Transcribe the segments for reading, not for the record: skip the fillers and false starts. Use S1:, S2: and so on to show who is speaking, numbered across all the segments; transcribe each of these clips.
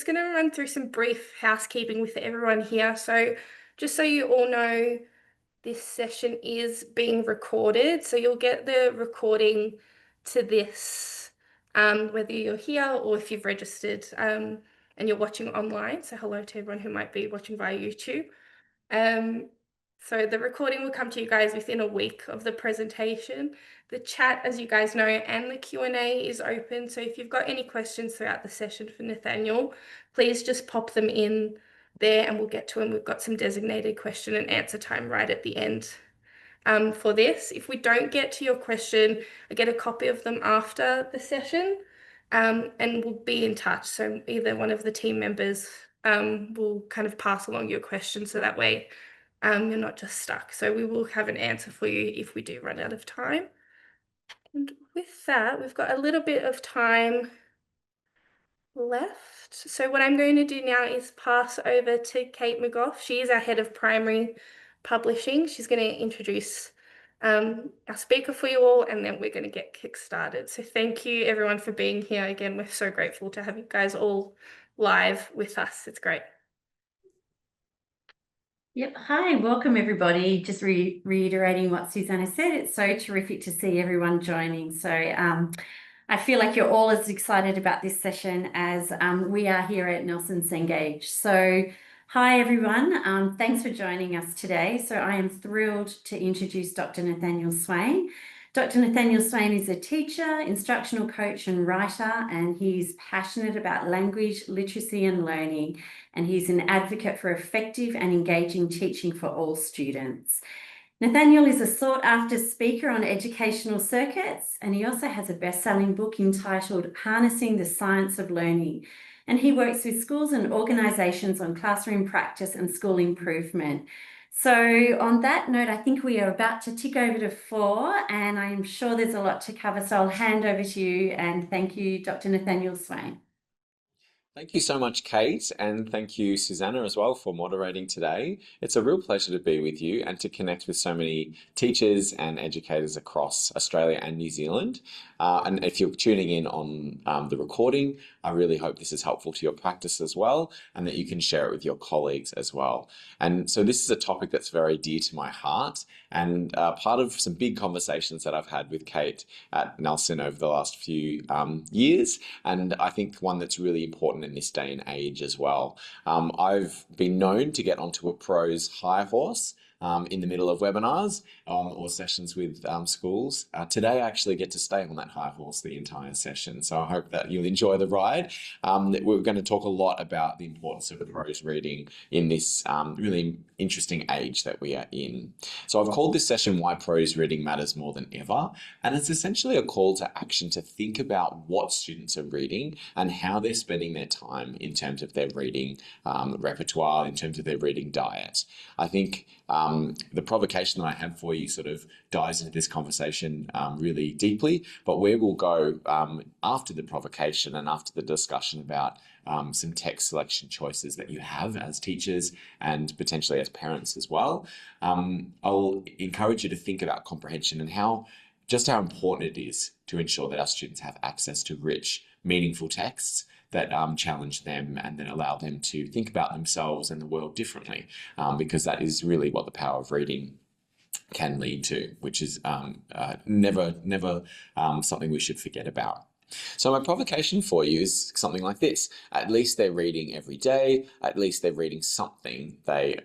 S1: just going to run through some brief housekeeping with everyone here. So just so you all know, this session is being recorded. So you'll get the recording to this, whether you're here or if you've registered and you're watching online. So hello to everyone who might be watching via YouTube. So the recording will come to you guys within a week of the presentation. The chat, as you guys know, and the Q&A is open. So if you've got any questions throughout the session for Nathaniel, please just pop them in there and we'll get to them. We've got some designated question and answer time right at the end for this. If we don't get to your question, I get a copy of them after the session and we'll be in touch. So either one of the team members will kind of pass along your question so that way you're not just stuck. So we will have an answer for you if we do run out of time. And with that, we've got a little bit of time left. So what I'm going to do now is pass over to Kate McGough. She is our head of primary publishing. She's going to introduce our speaker for you all, and then we're going to get kick-started. So thank you everyone for being here. Again, we're so grateful to have you guys all live with us. It's great.
S2: Yep. Hi, welcome everybody. Just reiterating what Susanna said, it's so terrific to see everyone joining. So I feel like you're all as excited about this session as we are here at Nelson's Engage. So hi everyone, thanks for joining us today. So I am thrilled to introduce Dr. Nathaniel Swain. Dr. Nathaniel Swain is a teacher, instructional coach and writer, and he's passionate about language, literacy and learning, and he's an advocate for effective and engaging teaching for all students. Nathaniel is a sought-after speaker on educational circuits, and he also has a best-selling book entitled Harnessing the Science of Learning, and he works with schools and organisations on classroom practice and school improvement. So on that note, I think we are about to tick over to 4, and I'm sure there's a lot to cover, so I'll hand over to you, and thank you, Dr. Nathaniel Swain.
S3: Thank you so much, Kate, and thank you, Susanna, as well, for moderating today. It's a real pleasure to be with you and to connect with so many teachers and educators across Australia and New Zealand. And if you're tuning in on the recording, I really hope this is helpful to your practice as well, and that you can share it with your colleagues as well. And so this is a topic that's very dear to my heart, and part of some big conversations that I've had with Kate at Nelson over the last few years, and I think one that's really important in this day and age as well. I've been known to get onto a prose high horse in the middle of webinars or sessions with schools. Today I actually get to stay on that high horse the entire session, so I hope that you'll enjoy the ride. We're going to talk a lot about the importance of prose reading in this really interesting age that we are in. So I've called this session Why Prose Reading Matters More Than Ever, and it's essentially a call to action to think about what students are reading and how they're spending their time in terms of their reading repertoire, in terms of their reading diet. I think the provocation that I have for you sort of dives into this conversation really deeply, but where we'll go after the provocation and after the discussion about some text selection choices that you have as teachers and potentially as parents as well. I'll encourage you to think about comprehension and just how important it is to ensure that our students have access to rich, meaningful texts that challenge them and then allow them to think about themselves and the world differently, because that is really what the power of reading can lead to, which is never something we should forget about. So my provocation for you is something like this. At least they're reading every day. At least they're reading something they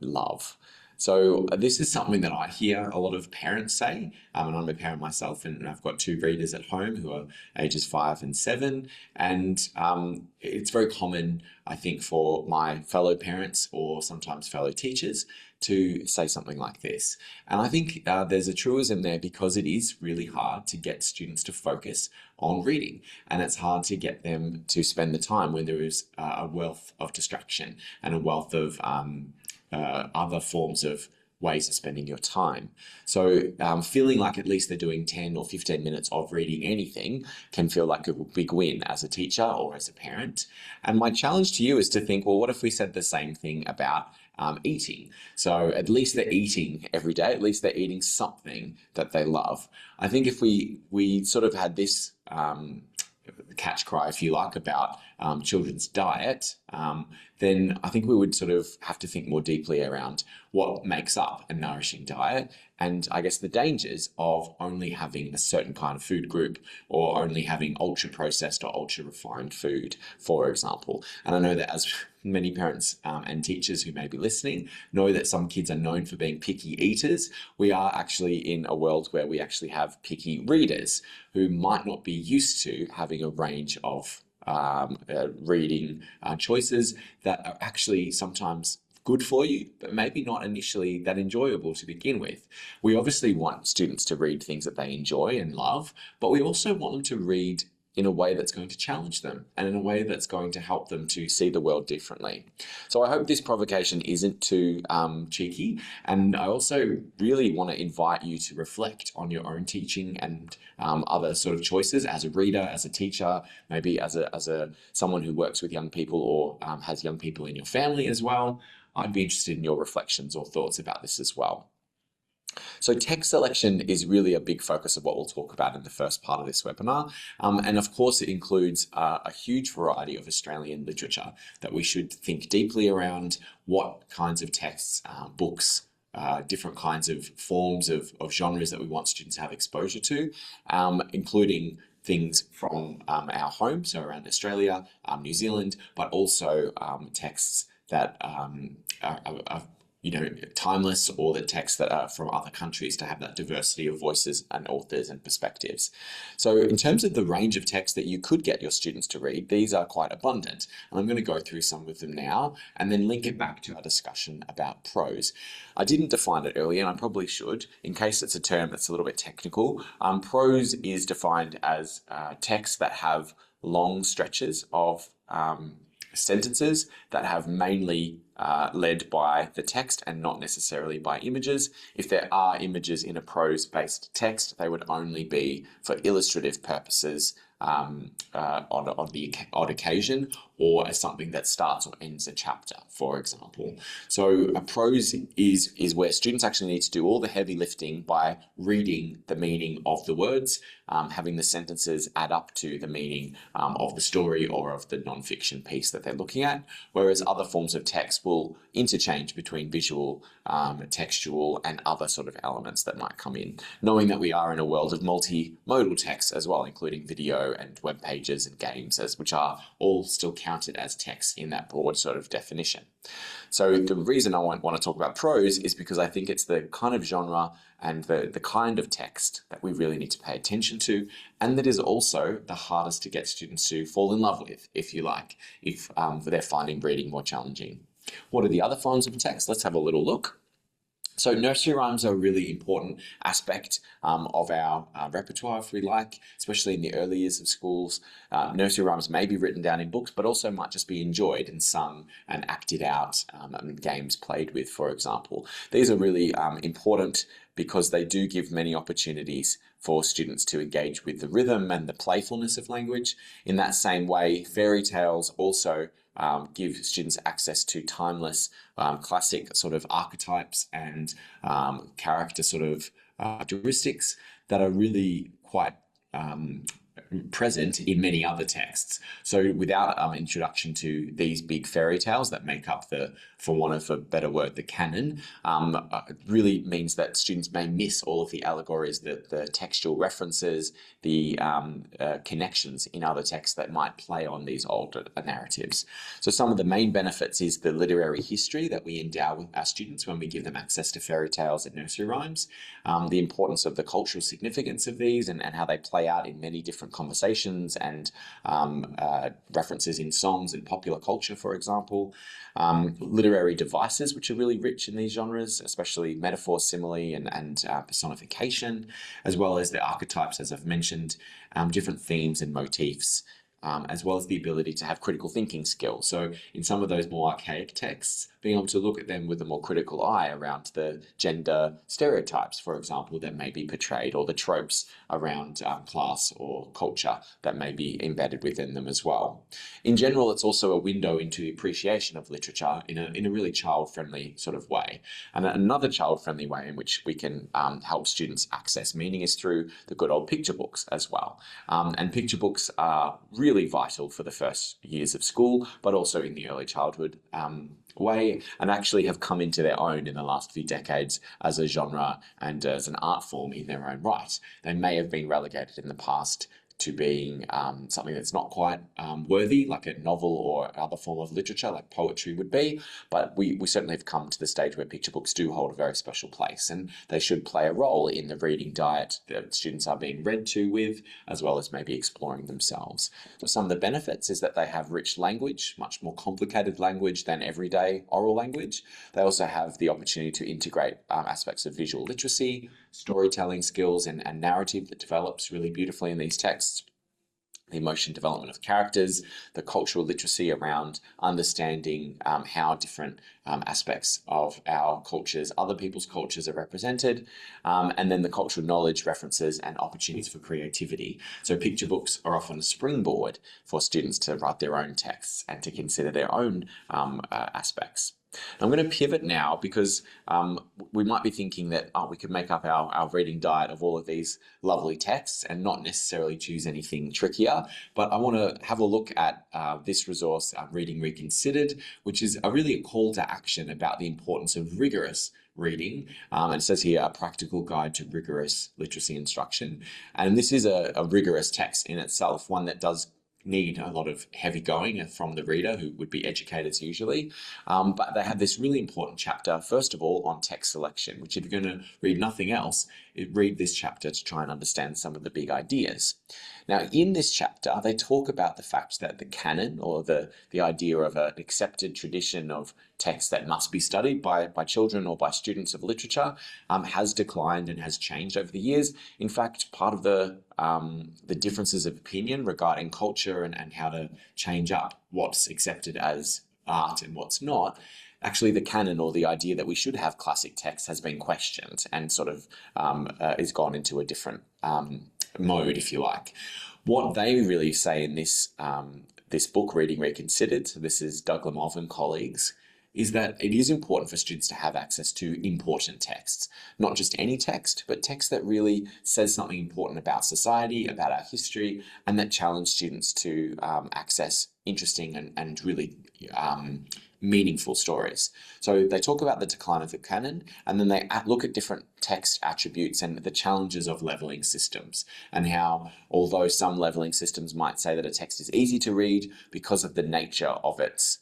S3: love. So this is something that I hear a lot of parents say, and I'm a parent myself, and I've got 2 readers at home who are ages 5 and 7, and it's very common, I think, for my fellow parents or sometimes fellow teachers to say something like this. And I think there's a truism there because it is really hard to get students to focus on reading, and it's hard to get them to spend the time when there is a wealth of distraction and a wealth of other forms of ways of spending your time. So feeling like at least they're doing 10 or 15 minutes of reading anything can feel like a big win as a teacher or as a parent. And my challenge to you is to think, well, what if we said the same thing about eating? So at least they're eating every day, at least they're eating something that they love. I think if we sort of had this catch cry, if you like, about children's diet, then I think we would sort of have to think more deeply around what makes up a nourishing diet, and I guess the dangers of only having a certain kind of food group or only having ultra processed or ultra refined food, for example. And I know that as many parents and teachers who may be listening know that some kids are known for being picky eaters, we are actually in a world where we actually have picky readers who might not be used to having a range of reading choices that are actually sometimes good for you, but maybe not initially that enjoyable to begin with. We obviously want students to read things that they enjoy and love, but we also want them to read in a way that's going to challenge them and in a way that's going to help them to see the world differently. So I hope this provocation isn't too cheeky, and I also really want to invite you to reflect on your own teaching and other sort of choices as a reader, as a teacher, maybe as a someone who works with young people or has young people in your family as well. I'd be interested in your reflections or thoughts about this as well. So text selection is really a big focus of what we'll talk about in the first part of this webinar. And of course, it includes a huge variety of Australian literature that we should think deeply around what kinds of texts, books, different kinds of forms of genres that we want students to have exposure to, including things from our home, so around Australia, New Zealand, but also texts that are timeless, or the texts that are from other countries, to have that diversity of voices and authors and perspectives. So in terms of the range of texts that you could get your students to read, these are quite abundant. And I'm going to go through some of them now and then link it back to our discussion about prose. I didn't define it earlier, and I probably should, in case it's a term that's a little bit technical. Prose is defined as texts that have long stretches of sentences that have mainly led by the text and not necessarily by images. If there are images in a prose-based text, they would only be for illustrative purposes on the odd occasion, or as something that starts or ends a chapter, for example. So a prose is where students actually need to do all the heavy lifting by reading the meaning of the words, having the sentences add up to the meaning of the story or of the non-fiction piece that they're looking at, whereas other forms of text will interchange between visual, textual, and other sort of elements that might come in, knowing that we are in a world of multimodal text as well, including video and web pages and games, which are all still counted as text in that broad sort of definition. So the reason I want to talk about prose is because I think it's the kind of genre and the kind of text that we really need to pay attention to, and that is also the hardest to get students to fall in love with, if you like, if they're finding reading more challenging. What are the other forms of text? Let's have a little look. So nursery rhymes are a really important aspect of our repertoire, if we like, especially in the early years of schools. Nursery rhymes may be written down in books, but also might just be enjoyed and sung and acted out, and games played with, for example. These are really important because they do give many opportunities for students to engage with the rhythm and the playfulness of language. In that same way, fairy tales also give students access to timeless, classic sort of archetypes and character sort of heuristics that are really quite present in many other texts. So without introduction to these big fairy tales that make up the, for want of a better word, the canon, it really means that students may miss all of the allegories, the textual references, the connections in other texts that might play on these older narratives. So some of the main benefits is the literary history that we endow with our students when we give them access to fairy tales and nursery rhymes, the importance of the cultural significance of these and how they play out in many different conversations and references in songs and popular culture, for example. Literary devices, which are really rich in these genres, especially metaphor, simile, and personification, as well as the archetypes, as I've mentioned, different themes and motifs, as well as the ability to have critical thinking skills. So in some of those more archaic texts, being able to look at them with a more critical eye around the gender stereotypes, for example, that may be portrayed, or the tropes around class or culture that may be embedded within them as well. In general, it's also a window into the appreciation of literature in a really child-friendly sort of way. And another child-friendly way in which we can help students access meaning is through the good old picture books as well. And picture books are really vital for the first years of school, but also in the early childhood way, and actually have come into their own in the last few decades as a genre and as an art form in their own right. They may have been relegated in the past to being something that's not quite worthy, like a novel or other form of literature, like poetry would be. But we certainly have come to the stage where picture books do hold a very special place, and they should play a role in the reading diet that students are being read to with, as well as maybe exploring themselves. So some of the benefits is that they have rich language, much more complicated language than everyday oral language. They also have the opportunity to integrate aspects of visual literacy, storytelling skills, and narrative that develops really beautifully in these texts. The emotion development of characters, the cultural literacy around understanding how different aspects of our cultures, other people's cultures, are represented, and then the cultural knowledge, references, and opportunities for creativity. So picture books are often a springboard for students to write their own texts and to consider their own aspects. I'm going to pivot now because we might be thinking that we could make up our reading diet of all of these lovely texts and not necessarily choose anything trickier. But I want to have a look at this resource, Reading Reconsidered, which is really a call to action about the importance of rigorous reading. And it says here, a practical guide to rigorous literacy instruction. And this is a rigorous text in itself, one that does need a lot of heavy going from the reader, who would be educators usually. But they have this really important chapter, first of all, on text selection, which if you're going to read nothing else, read this chapter to try and understand some of the big ideas. Now, in this chapter, they talk about the fact that the canon, or the idea of an accepted tradition of text that must be studied by children or by students of literature, has declined and has changed over the years. In fact, part of the differences of opinion regarding culture and how to change up what's accepted as art and what's not, actually the canon, or the idea that we should have classic text, has been questioned and sort of is gone into a different mode, if you like. What they really say in this this book, Reading Reconsidered, so this is Doug Lemov and colleagues, is that it is important for students to have access to important texts, not just any text, but text that really says something important about society, about our history, and that challenge students to access interesting and really meaningful stories. So they talk about the decline of the canon, and then they look at different text attributes and the challenges of leveling systems, and how, although some leveling systems might say that a text is easy to read, because of the nature of its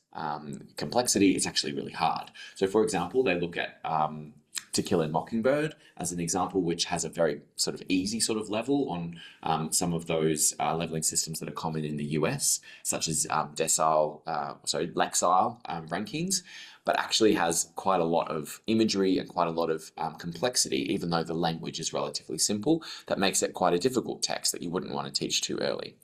S3: complexity, it's actually really hard. So for example, they look at To Kill a Mockingbird as an example, which has a very sort of easy sort of level on some of those leveling systems that are common in the US, such as Lexile rankings, but actually has quite a lot of imagery and quite a lot of complexity, even though the language is relatively simple. That makes it quite a difficult text that you wouldn't want to teach too early.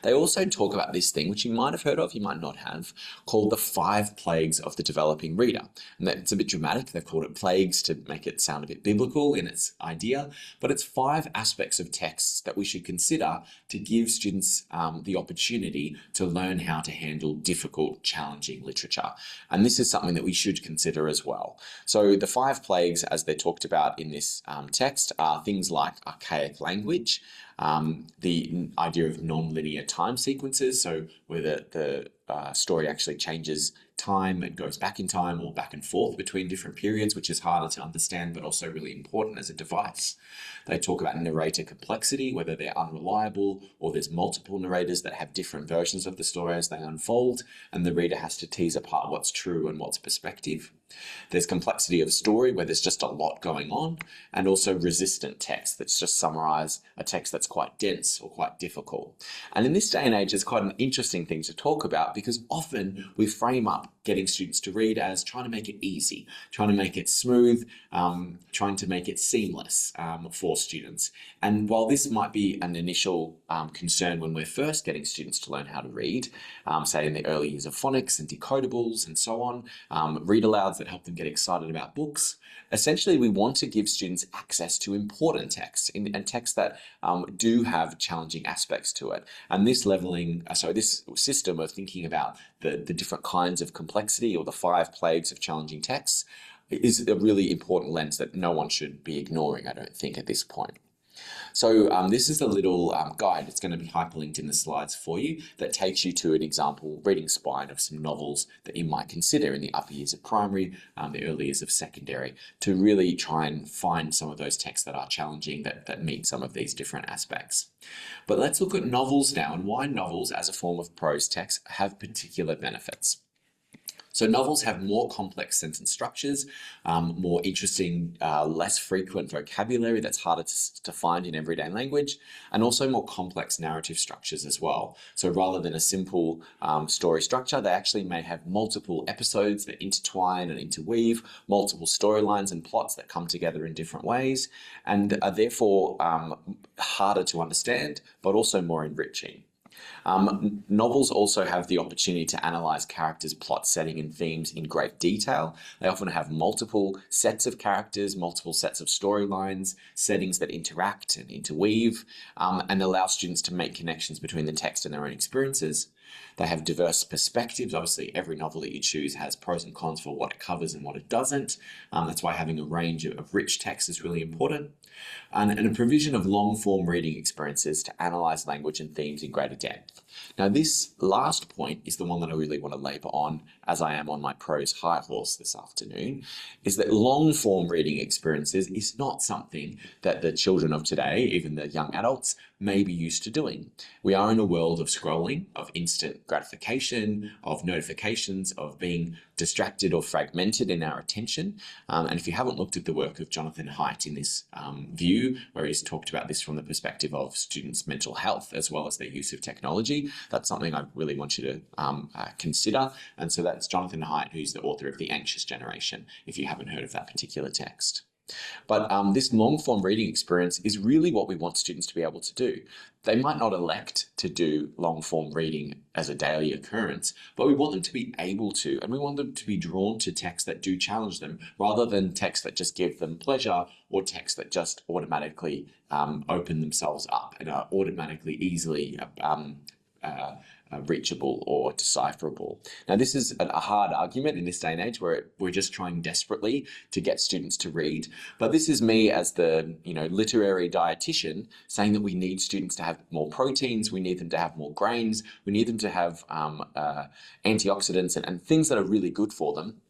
S3: They also talk about this thing, which you might have heard of, you might not have, called the 5 plagues of the developing reader. And it's a bit dramatic. They've called it plagues to make it sound a bit biblical in its idea, but it's 5 aspects of texts that we should consider to give students the opportunity to learn how to handle difficult, challenging literature. And this is something that we should consider as well. So the 5 plagues, as they're talked about in this text, are things like archaic language, the idea of non-linear time sequences, so where the story actually changes time and goes back in time or back and forth between different periods, which is harder to understand but also really important as a device. They talk about narrator complexity, whether they're unreliable or there's multiple narrators that have different versions of the story as they unfold, and the reader has to tease apart what's true and what's perspective. There's complexity of story, where there's just a lot going on, and also resistant text that's just summarize a text that's quite dense or quite difficult. And in this day and age, it's quite an interesting thing to talk about, because often we frame up getting students to read as trying to make it easy, trying to make it smooth, trying to make it seamless for students. And while this might be an initial concern when we're first getting students to learn how to read, say in the early years of phonics and decodables and so on, read alouds that help them get excited about books, essentially we want to give students access to important texts and texts that do have challenging aspects to it. And this this system of thinking about the different kinds of complexity, or the 5 plagues of challenging texts, is a really important lens that no one should be ignoring, I don't think, at this point. So this is a little guide. It's going to be hyperlinked in the slides for you that takes you to an example reading spine of some novels that you might consider in the upper years of primary, the early years of secondary, to really try and find some of those texts that are challenging, that meet some of these different aspects. But let's look at novels now, and why novels as a form of prose text have particular benefits. So novels have more complex sentence structures, more interesting, less frequent vocabulary that's harder to find in everyday language, and also more complex narrative structures as well. So rather than a simple story structure, they actually may have multiple episodes that intertwine and interweave, multiple storylines and plots that come together in different ways, and are therefore harder to understand, but also more enriching. Novels also have the opportunity to analyze characters, plot, setting, and themes in great detail. They often have multiple sets of characters, multiple sets of storylines, settings that interact and interweave, and allow students to make connections between the text and their own experiences. They have diverse perspectives. Obviously, every novel that you choose has pros and cons for what it covers and what it doesn't. That's why having a range of rich text is really important. And a provision of long-form reading experiences to analyze language and themes in greater depth. Now, this last point is the one that I really want to labour on, as I am on my prose high horse this afternoon, is that long-form reading experiences is not something that the children of today, even the young adults, may be used to doing. We are in a world of scrolling, of instant gratification, of notifications, of being distracted or fragmented in our attention. And if you haven't looked at the work of Jonathan Haidt in this view, where he's talked about this from the perspective of students' mental health as well as their use of technology, that's something I really want you to consider. And so that's Jonathan Haidt, who's the author of The Anxious Generation, if you haven't heard of that particular text. But this long-form reading experience is really what we want students to be able to do. They might not elect to do long-form reading as a daily occurrence, but we want them to be able to, and we want them to be drawn to texts that do challenge them, rather than texts that just give them pleasure, or texts that just automatically open themselves up and are automatically easily reachable or decipherable. Now, this is a hard argument in this day and age where we're just trying desperately to get students to read. But this is me as the literary dietitian saying that we need students to have more proteins, we need them to have more grains, we need them to have antioxidants and things that are really good for them.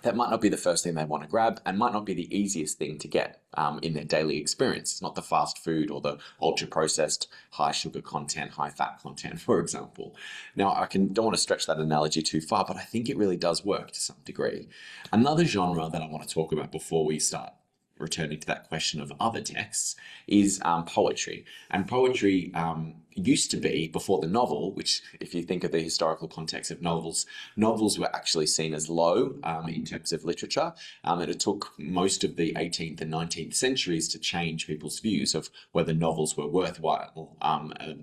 S3: That might not be the first thing they want to grab, and might not be the easiest thing to get in their daily experience. It's not the fast food or the ultra-processed, high sugar content, high fat content, for example. Now, don't want to stretch that analogy too far, but I think it really does work to some degree. Another genre that I want to talk about before we start returning to that question of other texts is poetry. And poetry used to be, before the novel, which if you think of the historical context of novels were actually seen as low in terms of literature, and it took most of the 18th and 19th centuries to change people's views of whether novels were worthwhile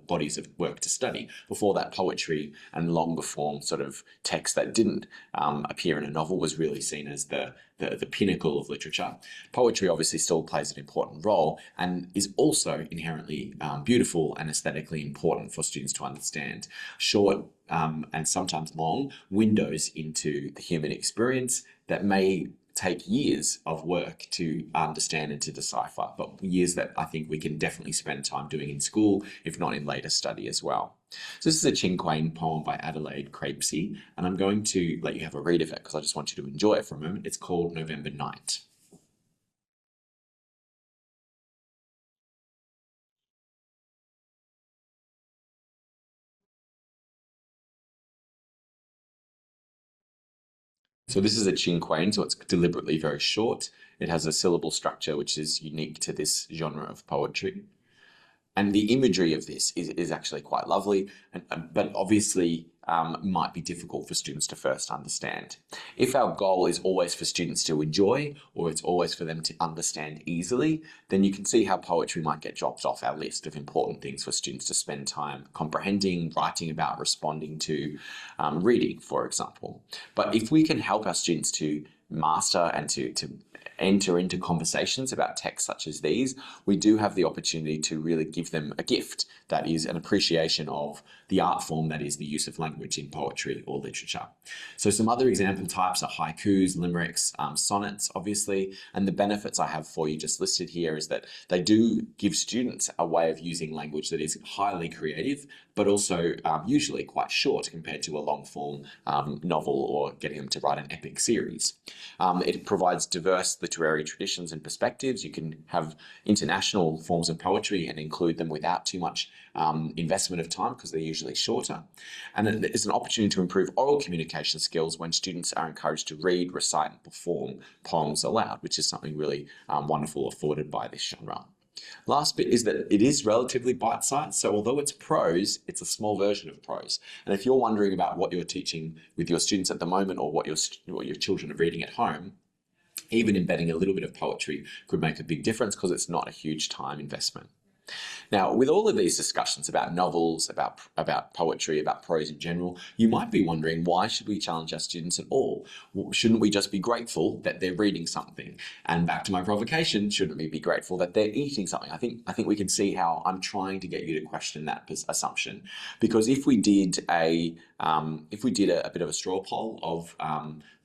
S3: bodies of work to study. Before that, poetry and longer form sort of text that didn't appear in a novel was really seen as the pinnacle of literature. Poetry obviously still plays an important role and is also inherently beautiful and aesthetically important for students to understand. Short and sometimes long windows into the human experience that may take years of work to understand and to decipher, but years that I think we can definitely spend time doing in school, if not in later study as well. So this is a Cinquain poem by Adelaide Crapesy, and I'm going to let you have a read of it because I just want you to enjoy it for a moment. It's called November Night. So this is a Cinquain, so it's deliberately very short. It has a syllable structure which is unique to this genre of poetry. And the imagery of this is actually quite lovely, but obviously might be difficult for students to first understand. If our goal is always for students to enjoy, or it's always for them to understand easily, then you can see how poetry might get dropped off our list of important things for students to spend time comprehending, writing about, responding to, reading, for example. But if we can help our students to master and to enter into conversations about texts such as these, we do have the opportunity to really give them a gift that is an appreciation of the art form that is the use of language in poetry or literature. So some other example types are haikus, limericks, sonnets, obviously, and the benefits I have for you just listed here is that they do give students a way of using language that is highly creative, but also usually quite short compared to a long form novel or getting them to write an epic series. It provides diverse literary traditions and perspectives. You can have international forms of poetry and include them without too much investment of time because they're usually shorter. And it is an opportunity to improve oral communication skills when students are encouraged to read, recite, and perform poems aloud, which is something really wonderful afforded by this genre. Last bit is that it is relatively bite-sized, so although it's prose, it's a small version of prose. And if you're wondering about what you're teaching with your students at the moment or what your children are reading at home, even embedding a little bit of poetry could make a big difference because it's not a huge time investment. Now, with all of these discussions about novels, about poetry, about prose in general, you might be wondering, why should we challenge our students at all? Shouldn't we just be grateful that they're reading something? And back to my provocation, shouldn't we be grateful that they're eating something? I think we can see how I'm trying to get you to question that assumption. Because if we did a bit of a straw poll of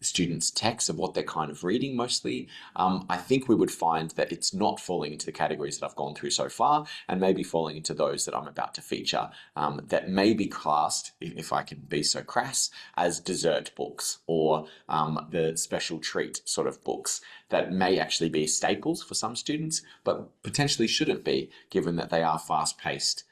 S3: students' texts of what they're kind of reading mostly, I think we would find that it's not falling into the categories that I've gone through so far, and maybe falling into those that I'm about to feature that may be classed, if I can be so crass, as dessert books or the special treat sort of books that may actually be staples for some students, but potentially shouldn't be, given that they are fast-paced,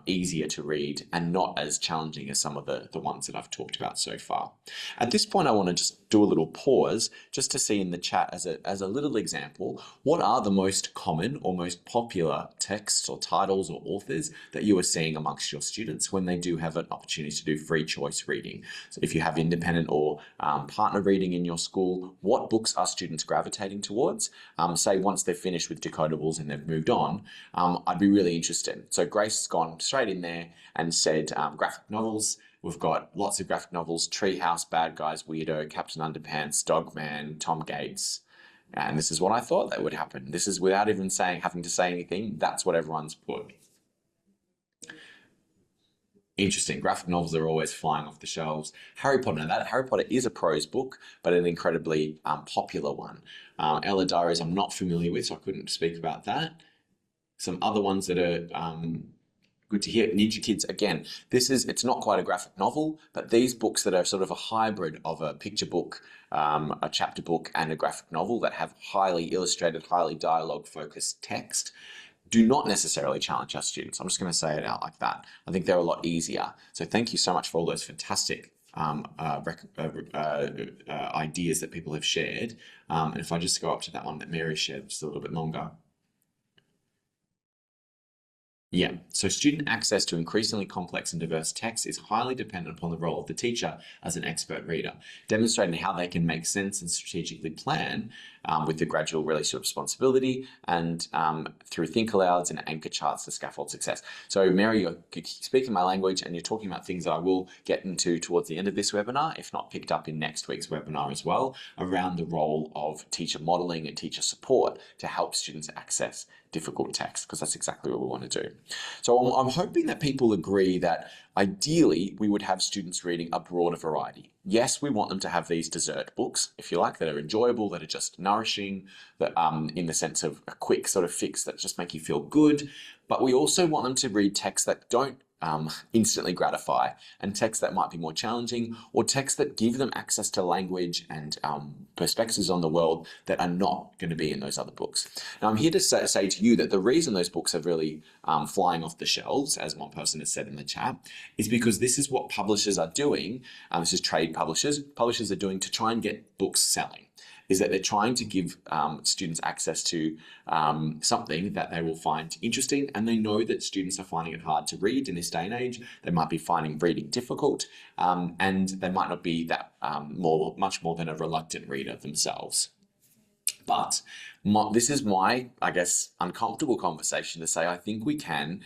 S3: easier to read and not as challenging as some of the ones that I've talked about so far. At this point, I want to just do a little pause just to see in the chat as a little example, what are the most common or most popular texts or titles or authors that you are seeing amongst your students when they do have an opportunity to do free choice reading? So if you have independent or partner reading in your school, what books are students gravitating towards? Say once they've finished with decodables and they've moved on, I'd be really interested. So Grace has gone straight in there and said graphic novels. We've got lots of graphic novels: Treehouse, Bad Guys, Weirdo, Captain Underpants, Dogman, Tom Gates. And this is what I thought that would happen. This is without even having to say anything. That's what everyone's put. Interesting. Graphic novels are always flying off the shelves. Harry Potter. Now, Harry Potter is a prose book, but an incredibly popular one. Ella Diaries I'm not familiar with, so I couldn't speak about that. Some other ones that are good to hear. Ninja Kids, again, it's not quite a graphic novel, but these books that are sort of a hybrid of a picture book, a chapter book, and a graphic novel that have highly illustrated, highly dialogue-focused text do not necessarily challenge our students. I'm just going to say it out like that. I think they're a lot easier. So thank you so much for all those fantastic ideas that people have shared. And if I just go up to that one that Mary shared just a little bit longer. Yeah, so student access to increasingly complex and diverse texts is highly dependent upon the role of the teacher as an expert reader, demonstrating how they can make sense and strategically plan with the gradual release of responsibility and through think alouds and anchor charts to scaffold success. So Mary, you're speaking my language and you're talking about things that I will get into towards the end of this webinar, if not picked up in next week's webinar as well, around the role of teacher modeling and teacher support to help students access difficult text, because that's exactly what we want to do. So I'm hoping that people agree that ideally we would have students reading a broader variety. Yes, we want them to have these dessert books, if you like, that are enjoyable, that are just nourishing, that in the sense of a quick sort of fix that just make you feel good. But we also want them to read texts that don't instantly gratify, and texts that might be more challenging, or texts that give them access to language and perspectives on the world that are not going to be in those other books. Now, I'm here to say to you that the reason those books are really flying off the shelves, as one person has said in the chat, is because this is what publishers are doing. This is trade publishers. Publishers are doing to try and get books selling. is that they're trying to give students access to something that they will find interesting, and they know that students are finding it hard to read in this day and age. They might be finding reading difficult, and they might not be that much more than a reluctant reader themselves. But this is my, I guess, uncomfortable conversation to say I think we can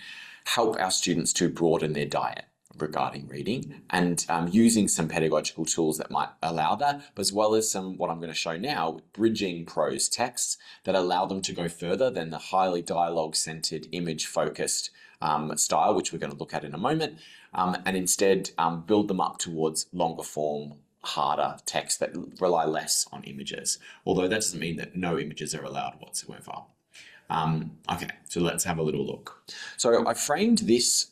S3: help our students to broaden their diet regarding reading, and using some pedagogical tools that might allow that, as well as some, what I'm going to show now, bridging prose texts that allow them to go further than the highly dialogue-centered, image-focused style, which we're going to look at in a moment, and instead build them up towards longer form, harder texts that rely less on images, although that doesn't mean that no images are allowed whatsoever. Okay, so let's have a little look. So I framed this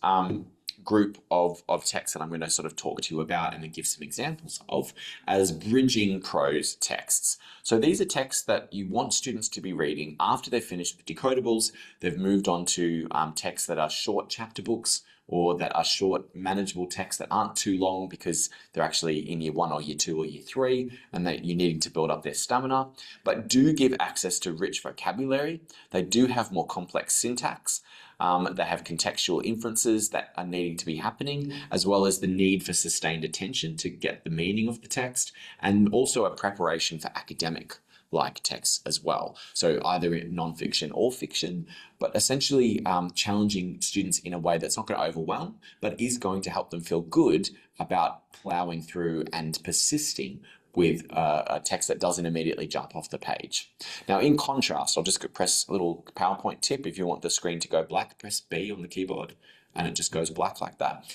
S3: group of texts that I'm going to sort of talk to you about and then give some examples of as bridging prose texts. So these are texts that you want students to be reading after they've finished with decodables. They've moved on to texts that are short chapter books, or that are short, manageable texts that aren't too long because they're actually in year 1 or year 2 or year 3, and that you're needing to build up their stamina, but do give access to rich vocabulary. They do have more complex syntax. They have contextual inferences that are needing to be happening, as well as the need for sustained attention to get the meaning of the text, and also a preparation for academic like texts as well. So either in non-fiction or fiction, but essentially challenging students in a way that's not going to overwhelm, but is going to help them feel good about plowing through and persisting with a text that doesn't immediately jump off the page. Now, in contrast, I'll just press a little PowerPoint tip. If you want the screen to go black, press B on the keyboard and it just goes black like that.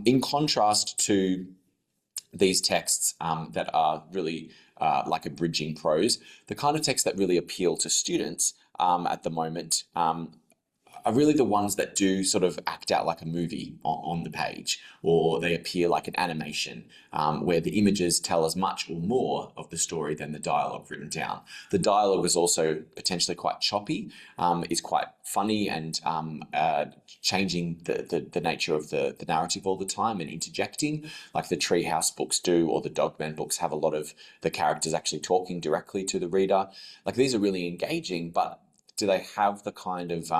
S3: In contrast to these texts that are really like a bridging prose, the kind of texts that really appeal to students at the moment are really the ones that do sort of act out like a movie on the page, or they appear like an animation where the images tell as much or more of the story than the dialogue written down. The dialogue is also potentially quite choppy, is quite funny, and changing the nature of the narrative all the time and interjecting, like the Treehouse books do, or the Dogman books have a lot of the characters actually talking directly to the reader. Like, these are really engaging, but do they have the kind of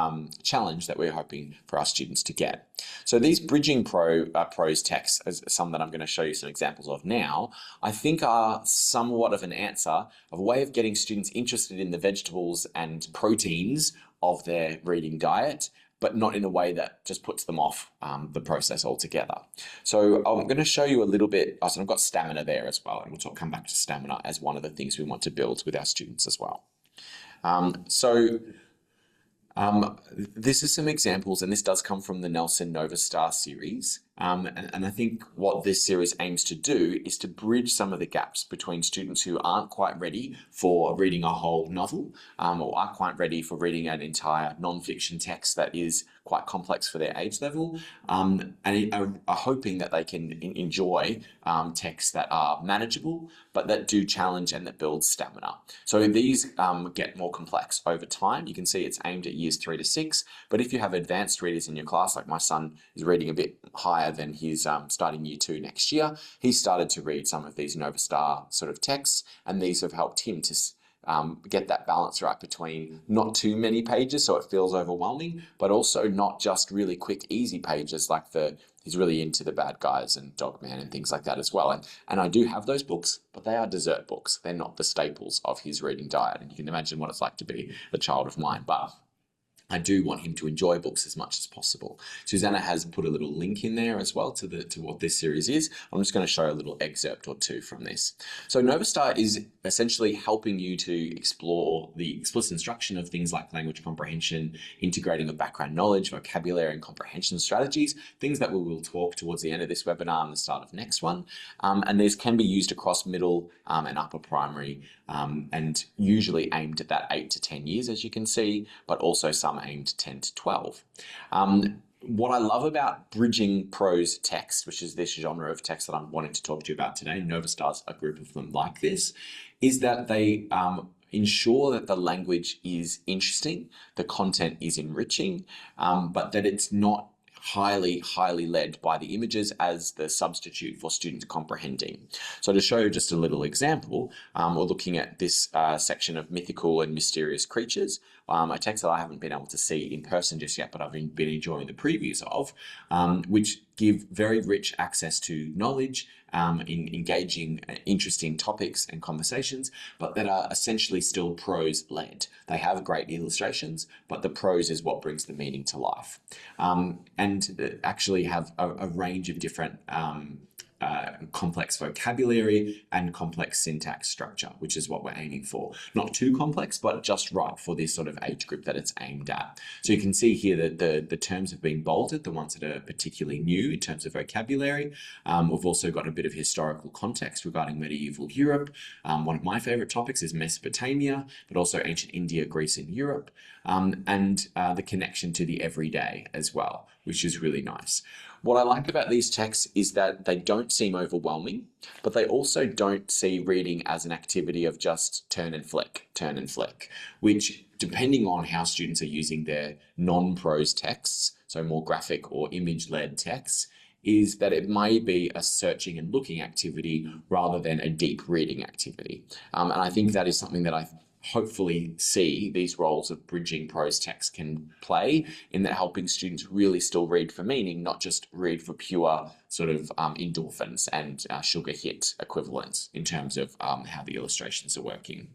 S3: challenge that we're hoping for our students to get? So these bridging prose texts, as some that I'm going to show you some examples of now, I think are somewhat of an answer, of a way of getting students interested in the vegetables and proteins of their reading diet, but not in a way that just puts them off the process altogether. So I'm going to show you a little bit. So I've got stamina there as well, and we'll come back to stamina as one of the things we want to build with our students as well. This is some examples, and this does come from the Nelson Nova Star series. And I think what this series aims to do is to bridge some of the gaps between students who aren't quite ready for reading a whole novel, or aren't quite ready for reading an entire non-fiction text that is quite complex for their age level, and are hoping that they can enjoy texts that are manageable, but that do challenge and that build stamina. So these get more complex over time. You can see it's aimed at years 3 to 6, but if you have advanced readers in your class, like my son is reading a bit higher than he's starting year 2 next year, he started to read some of these Nova Star sort of texts, and these have helped him to get that balance right between not too many pages so it feels overwhelming, but also not just really quick, easy pages like he's really into the bad guys and Dogman and things like that as well. And I do have those books, but they are dessert books. They're not the staples of his reading diet. And you can imagine what it's like to be a child of mine. But I do want him to enjoy books as much as possible. Susanna has put a little link in there as well to what this series is. I'm just going to show a little excerpt or two from this. So Nova Star is essentially helping you to explore the explicit instruction of things like language comprehension, integrating of background knowledge, vocabulary and comprehension strategies, things that we will talk towards the end of this webinar and the start of next one. And these can be used across middle and upper primary, and usually aimed at that 8 to 10 years, as you can see, but also some aimed 10 to 12. What I love about bridging prose text, which is this genre of text that I'm wanting to talk to you about today, Nova Star's a group of them like this, is that they ensure that the language is interesting, the content is enriching, but that it's not highly led by the images as the substitute for student comprehending. So to show just a little example, we're looking at this section of mythical and mysterious creatures, a text that I haven't been able to see in person just yet, but I've been enjoying the previews of, which give very rich access to knowledge in engaging interesting topics and conversations, but that are essentially still prose led. They have great illustrations, but the prose is what brings the meaning to life. And actually have a range of different complex vocabulary and complex syntax structure, which is what we're aiming for. Not too complex, but just right for this sort of age group that it's aimed at. So you can see here that the terms have been bolded, the ones that are particularly new in terms of vocabulary. We've also got a bit of historical context regarding medieval Europe. One of my favorite topics is Mesopotamia, but also ancient India, Greece, and Europe, and the connection to the everyday as well, which is really nice. What I like about these texts is that they don't seem overwhelming, but they also don't see reading as an activity of just turn and flick, which, depending on how students are using their non-prose texts, so more graphic or image-led texts, is that it may be a searching and looking activity rather than a deep reading activity. And I think that is something that I hopefully see these roles of bridging prose text can play in that helping students really still read for meaning, not just read for pure sort of endorphins and sugar hit equivalents in terms of how the illustrations are working.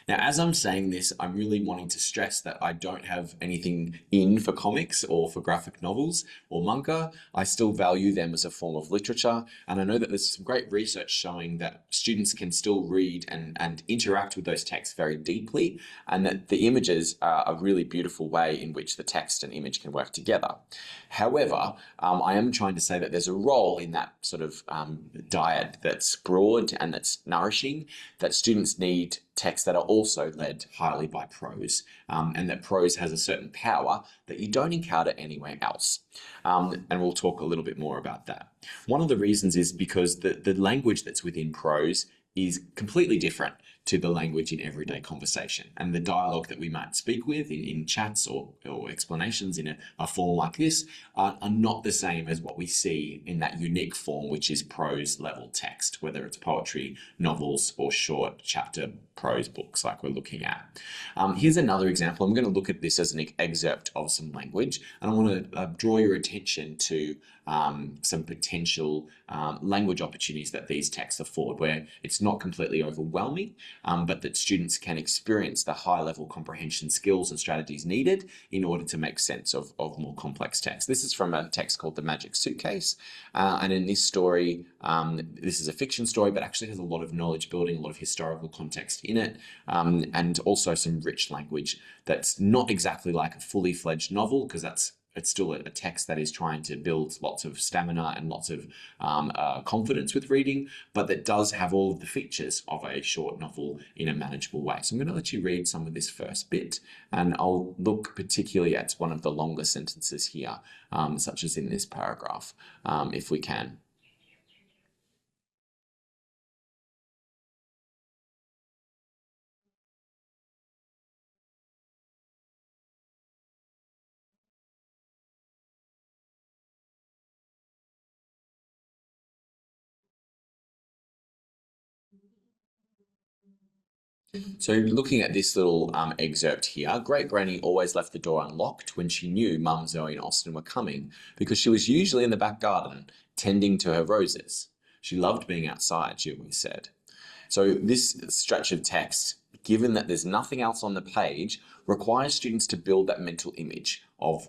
S3: Now, as I'm saying this, I'm really wanting to stress that I don't have anything in for comics or for graphic novels or manga. I still value them as a form of literature. And I know that there's some great research showing that students can still read and interact with those texts very deeply, and that the images are a really beautiful way in which the text and image can work together. However, I am trying to say that there's a role in that sort of diet that's broad and that's nourishing, that students need texts that are also led highly by prose, and that prose has a certain power that you don't encounter anywhere else. And we'll talk a little bit more about that. One of the reasons is because the language that's within prose is completely different to the language in everyday conversation, and the dialogue that we might speak with in chats or explanations in a form like this are not the same as what we see in that unique form, which is prose level text, whether it's poetry, novels, or short chapter prose books like we're looking at. Here's another example. I'm going to look at this as an excerpt of some language, and I want to draw your attention to some potential language opportunities that these texts afford, where it's not completely overwhelming, but that students can experience the high-level comprehension skills and strategies needed in order to make sense of more complex text. This is from a text called The Magic Suitcase, and in this story, this is a fiction story, but actually has a lot of knowledge building, a lot of historical context in it, and also some rich language that's not exactly like a fully fledged novel, because it's still a text that is trying to build lots of stamina and lots of confidence with reading, but that does have all of the features of a short novel in a manageable way. So I'm going to let you read some of this first bit, and I'll look particularly at one of the longer sentences here, such as in this paragraph, if we can. So looking at this little excerpt here, Great Granny always left the door unlocked when she knew Mum, Zoe and Austin were coming, because she was usually in the back garden, tending to her roses. She loved being outside, she always said. So this stretch of text, given that there's nothing else on the page, requires students to build that mental image of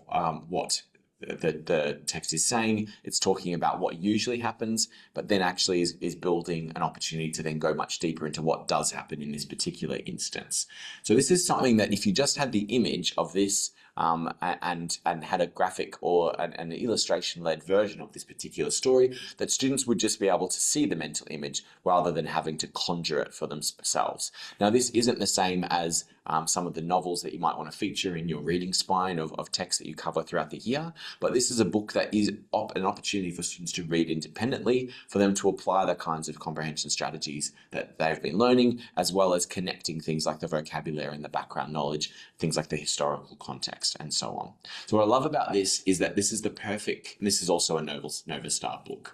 S3: what the text is saying. It's talking about what usually happens, but then actually is building an opportunity to then go much deeper into what does happen in this particular instance. So this is something that if you just had the image of this and had a graphic or an illustration-led version of this particular story, that students would just be able to see the mental image rather than having to conjure it for themselves. Now, this isn't the same as some of the novels that you might want to feature in your reading spine of text that you cover throughout the year, but this is a book that is an opportunity for students to read independently, for them to apply the kinds of comprehension strategies that they've been learning, as well as connecting things like the vocabulary and the background knowledge, things like the historical context. text, and so on. So what I love about this is that this is the perfect, this is also a Nova Star book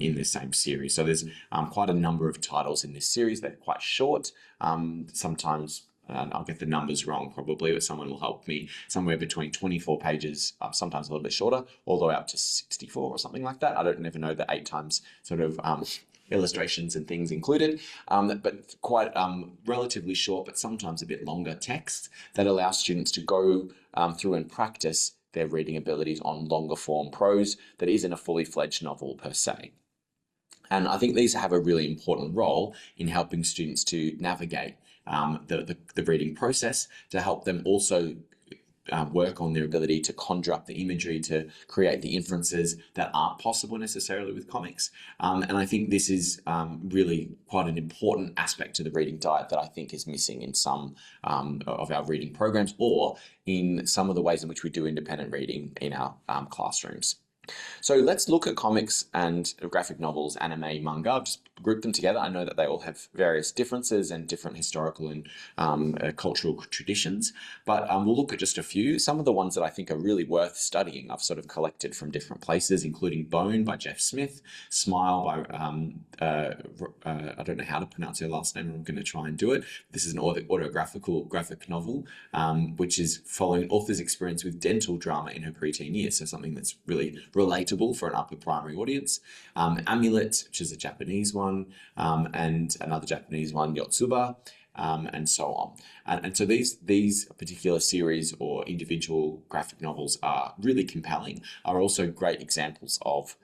S3: in the same series. So there's quite a number of titles in this series. They're quite short, sometimes I'll get the numbers wrong probably, but someone will help me, somewhere between 24 pages, sometimes a little bit shorter, all the way up to 64 or something like that. I don't never know the 8 times sort of illustrations and things included, but quite relatively short, but sometimes a bit longer text that allows students to go through and practice their reading abilities on longer form prose that isn't a fully fledged novel per se. And I think these have a really important role in helping students to navigate the reading process, to help them also work on their ability to conjure up the imagery, to create the inferences that aren't possible necessarily with comics. And I think this is really quite an important aspect to the reading diet that I think is missing in some of our reading programs, or in some of the ways in which we do independent reading in our classrooms. So let's look at comics and graphic novels, anime, manga. I've just grouped them together. I know that they all have various differences and different historical and cultural traditions, but we'll look at just a few. Some of the ones that I think are really worth studying, I've sort of collected from different places, including Bone by Jeff Smith, Smile by, I don't know how to pronounce her last name, I'm going to try and do it. This is an autographical graphic novel, which is following author's experience with dental drama in her preteen years, so something that's really relatable for an upper primary audience. Amulet, which is a Japanese one, and another Japanese one, Yotsuba, and so on. And so these particular series or individual graphic novels are really compelling, are also great examples of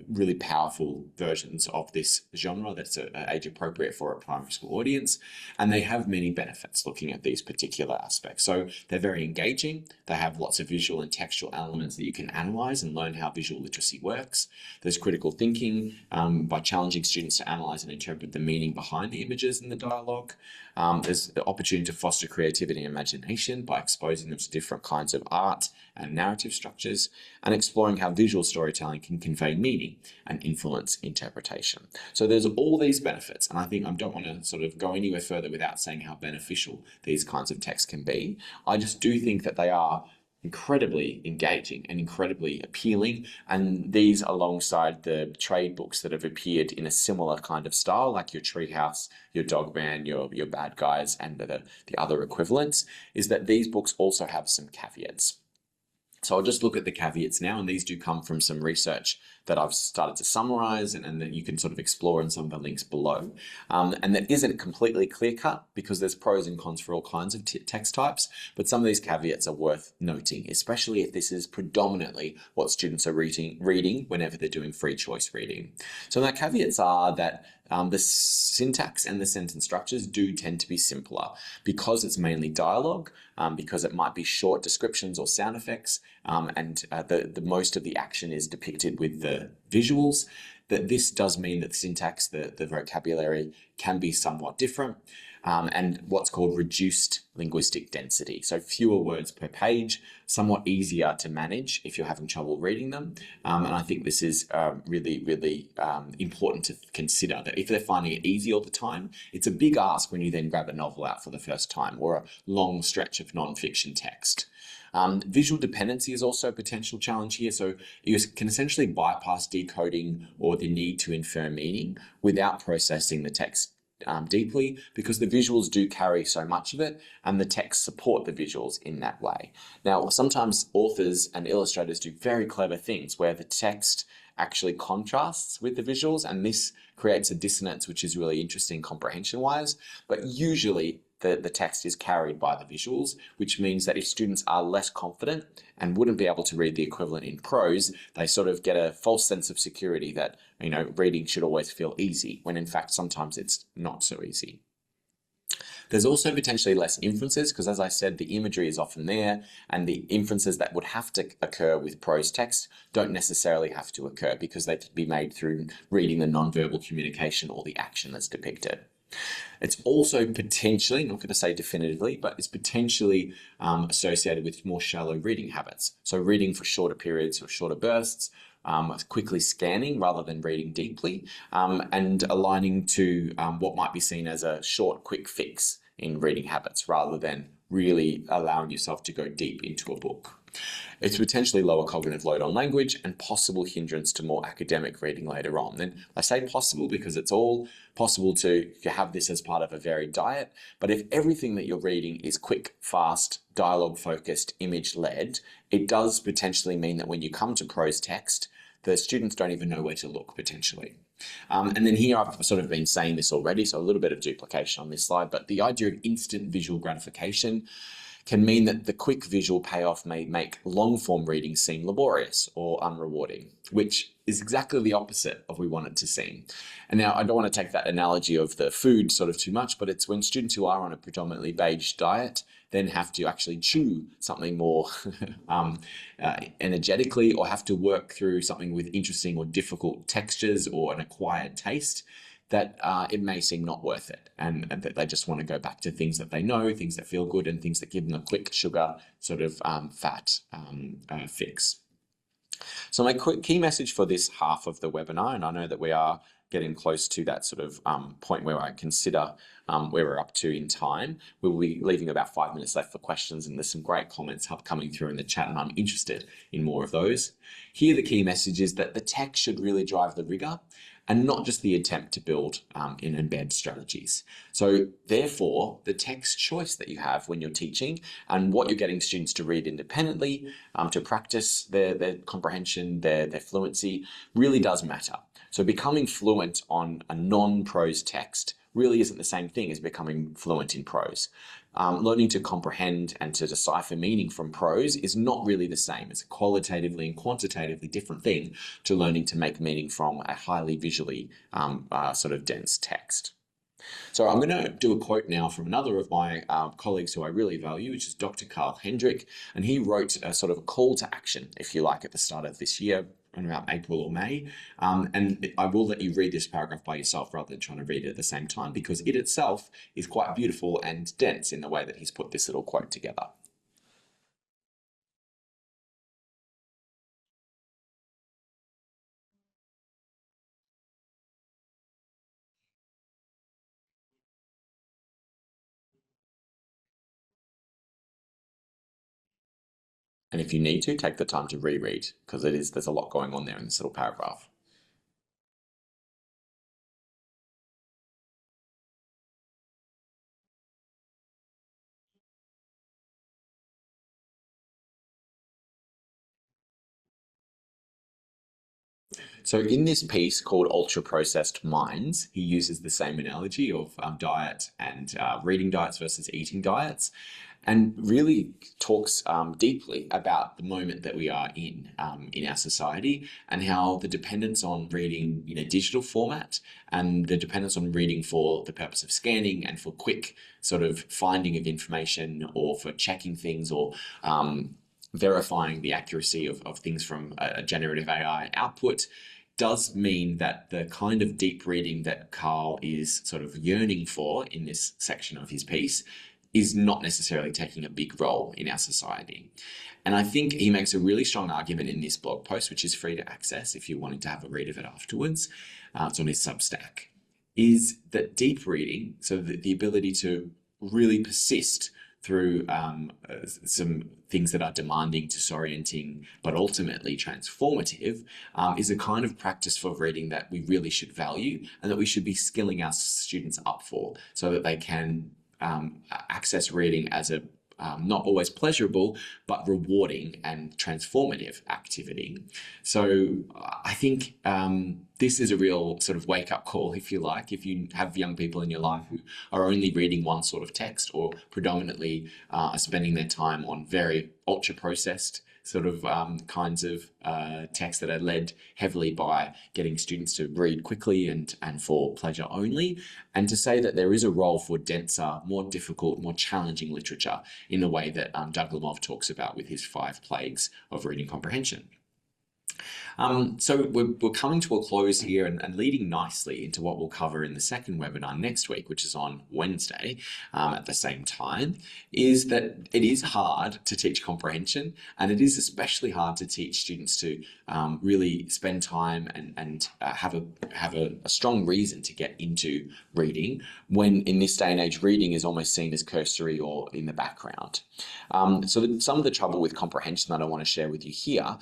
S3: really powerful versions of this genre that's age appropriate for a primary school audience. And they have many benefits looking at these particular aspects. So they're very engaging. They have lots of visual and textual elements that you can analyze and learn how visual literacy works. There's critical thinking by challenging students to analyze and interpret the meaning behind the images and the dialogue. There's the opportunity to foster creativity and imagination by exposing them to different kinds of art and narrative structures, and exploring how visual storytelling can convey meaning and influence interpretation. So there's all these benefits, and I think I don't want to sort of go anywhere further without saying how beneficial these kinds of texts can be. I just do think that they are incredibly engaging and incredibly appealing, and these alongside the trade books that have appeared in a similar kind of style, like your Treehouse, your Dogman, your Bad Guys, and the other equivalents, is that these books also have some caveats. So I'll just look at the caveats now, and these do come from some research that I've started to summarize and that you can sort of explore in some of the links below. And that isn't completely clear-cut because there's pros and cons for all kinds of text types, but some of these caveats are worth noting, especially if this is predominantly what students are reading whenever they're doing free choice reading. So the caveats are that the syntax and the sentence structures do tend to be simpler because it's mainly dialogue, because it might be short descriptions or sound effects, and the most of the action is depicted with the visuals. That this does mean that the syntax, the vocabulary can be somewhat different, and what's called reduced linguistic density. So fewer words per page, somewhat easier to manage if you're having trouble reading them. And I think this is really, really important to consider, that if they're finding it easy all the time, it's a big ask when you then grab a novel out for the first time or a long stretch of non-fiction text. Visual dependency is also a potential challenge here. So you can essentially bypass decoding or the need to infer meaning without processing the text deeply, because the visuals do carry so much of it and the text support the visuals in that way. Now, sometimes authors and illustrators do very clever things where the text actually contrasts with the visuals, and this creates a dissonance which is really interesting comprehension-wise, but usually the text is carried by the visuals, which means that if students are less confident and wouldn't be able to read the equivalent in prose, they sort of get a false sense of security that, reading should always feel easy, when in fact sometimes it's not so easy. There's also potentially less inferences because, as I said, the imagery is often there, and the inferences that would have to occur with prose text don't necessarily have to occur because they could be made through reading the nonverbal communication or the action that's depicted. It's also potentially, not going to say definitively, but it's potentially associated with more shallow reading habits. So reading for shorter periods or shorter bursts, quickly scanning rather than reading deeply, and aligning to what might be seen as a short, quick fix in reading habits rather than really allowing yourself to go deep into a book. It's potentially lower cognitive load on language and possible hindrance to more academic reading later on. And I say possible because it's all possible to have this as part of a varied diet. But if everything that you're reading is quick, fast, dialogue focused, image led, it does potentially mean that when you come to prose text, the students don't even know where to look potentially. And then here I've sort of been saying this already, so a little bit of duplication on this slide, but the idea of instant visual gratification can mean that the quick visual payoff may make long-form reading seem laborious or unrewarding, which is exactly the opposite of what we want it to seem. And now I don't want to take that analogy of the food sort of too much, but it's when students who are on a predominantly beige diet then have to actually chew something more energetically, or have to work through something with interesting or difficult textures or an acquired taste, that it may seem not worth it, and that they just want to go back to things that they know, things that feel good, and things that give them a quick sugar sort of fat fix. So my quick key message for this half of the webinar, and I know that we are getting close to that sort of point where I consider where we're up to in time. We'll be leaving about 5 minutes left for questions, and there's some great comments coming through in the chat, and I'm interested in more of those. Here, the key message is that the text should really drive the rigor and not just the attempt to build and embed strategies. So therefore, the text choice that you have when you're teaching and what you're getting students to read independently, to practice their comprehension, their fluency, really does matter. So becoming fluent on a non-prose text really isn't the same thing as becoming fluent in prose. Learning to comprehend and to decipher meaning from prose is not really the same. It's a qualitatively and quantitatively different thing to learning to make meaning from a highly visually sort of dense text. So I'm going to do a quote now from another of my colleagues who I really value, which is Dr. Carl Hendrick, and he wrote a sort of a call to action, if you like, at the start of this year, in about April or May, and I will let you read this paragraph by yourself rather than trying to read it at the same time, because it itself is quite beautiful and dense in the way that he's put this little quote together. And if you need to, take the time to reread, because there's a lot going on there in this little paragraph. So in this piece called Ultra Processed Minds, he uses the same analogy of diet and reading diets versus eating diets, and really talks deeply about the moment that we are in our society, and how the dependence on reading in a digital format and the dependence on reading for the purpose of scanning and for quick sort of finding of information, or for checking things, or verifying the accuracy of things from a generative AI output, does mean that the kind of deep reading that Carl is sort of yearning for in this section of his piece is not necessarily taking a big role in our society. And I think he makes a really strong argument in this blog post, which is free to access if you're wanting to have a read of it afterwards. It's on his Substack, is that deep reading, so the ability to really persist through some things that are demanding, disorienting, but ultimately transformative, is a kind of practice for reading that we really should value, and that we should be skilling our students up for, so that they can access reading as a not always pleasurable, but rewarding and transformative activity. So I think this is a real sort of wake-up call, if you like, if you have young people in your life who are only reading one sort of text, or predominantly are spending their time on very ultra-processed sort of kinds of texts that are led heavily by getting students to read quickly and for pleasure only, and to say that there is a role for denser, more difficult, more challenging literature in the way that Doug Lemov talks about with his 5 plagues of reading comprehension. So we're coming to a close here and leading nicely into what we'll cover in the second webinar next week, which is on Wednesday at the same time, is that it is hard to teach comprehension, and it is especially hard to teach students to really spend time and have a strong reason to get into reading when in this day and age reading is almost seen as cursory or in the background. Some of the trouble with comprehension that I want to share with you here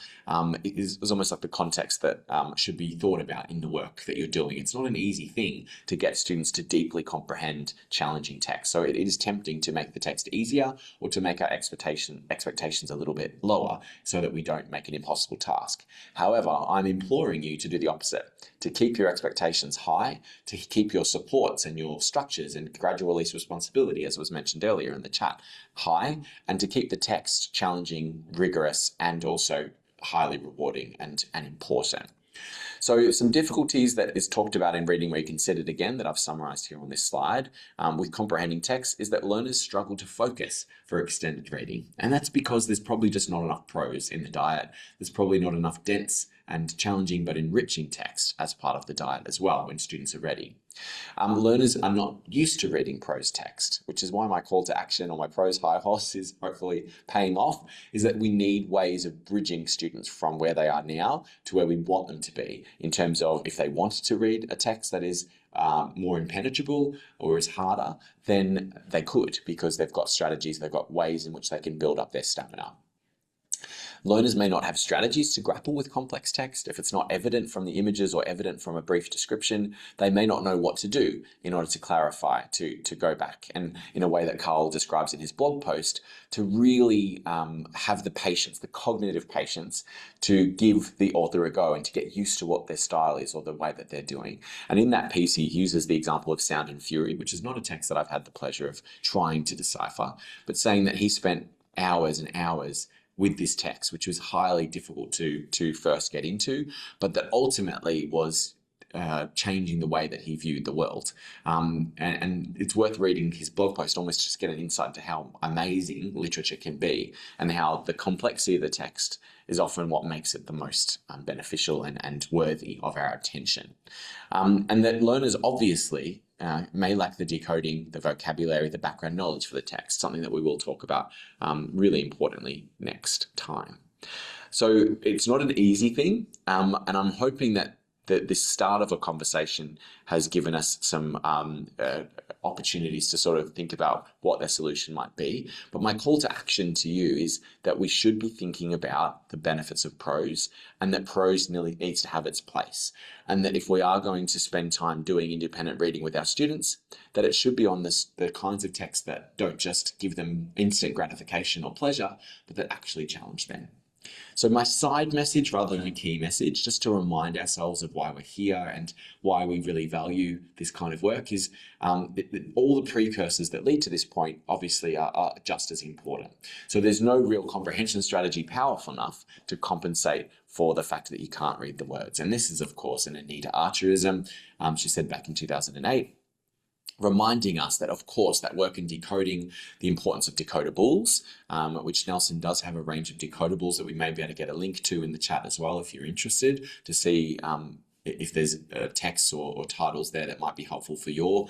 S3: is almost like the context that should be thought about in the work that you're doing. It's not an easy thing to get students to deeply comprehend challenging text. So it is tempting to make the text easier or to make our expectations a little bit lower so that we don't make an impossible task. However, I'm imploring you to do the opposite, to keep your expectations high, to keep your supports and your structures and gradual release responsibility, as was mentioned earlier in the chat, high, and to keep the text challenging, rigorous, and also highly rewarding and important. So some difficulties that is talked about in reading where you can set it again that I've summarized here on this slide with comprehending text is that learners struggle to focus for extended reading. And that's because there's probably just not enough prose in the diet. There's probably not enough dense and challenging but enriching text as part of the diet as well when students are ready. Learners are not used to reading prose text, which is why my call to action on my prose high horse is hopefully paying off, is that we need ways of bridging students from where they are now to where we want them to be in terms of if they want to read a text that is more impenetrable or is harder, then they could because they've got strategies, they've got ways in which they can build up their stamina. Learners may not have strategies to grapple with complex text. If it's not evident from the images or evident from a brief description, they may not know what to do in order to clarify, to go back. And in a way that Carl describes in his blog post, to really have the patience, the cognitive patience to give the author a go and to get used to what their style is or the way that they're doing. And in that piece, he uses the example of Sound and Fury, which is not a text that I've had the pleasure of trying to decipher, but saying that he spent hours and hours with this text, which was highly difficult to first get into, but that ultimately was changing the way that he viewed the world. And it's worth reading his blog post almost just to get an insight into how amazing literature can be and how the complexity of the text is often what makes it the most beneficial and worthy of our attention. And that learners obviously may lack the decoding, the vocabulary, the background knowledge for the text, something that we will talk about really importantly next time. So it's not an easy thing, and I'm hoping that this start of a conversation has given us some opportunities to sort of think about what their solution might be. But my call to action to you is that we should be thinking about the benefits of prose and that prose needs to have its place. And that if we are going to spend time doing independent reading with our students, that it should be on the kinds of texts that don't just give them instant gratification or pleasure, but that actually challenge them. So my side message rather than a key message, just to remind ourselves of why we're here and why we really value this kind of work is all the precursors that lead to this point obviously are just as important. So there's no real comprehension strategy powerful enough to compensate for the fact that you can't read the words. And this is, of course, an Anita Archerism. She said back in 2008, reminding us that, of course, that work in decoding, the importance of decodables, which Nelson does have a range of decodables that we may be able to get a link to in the chat as well if you're interested to see if there's texts or titles there that might be helpful for your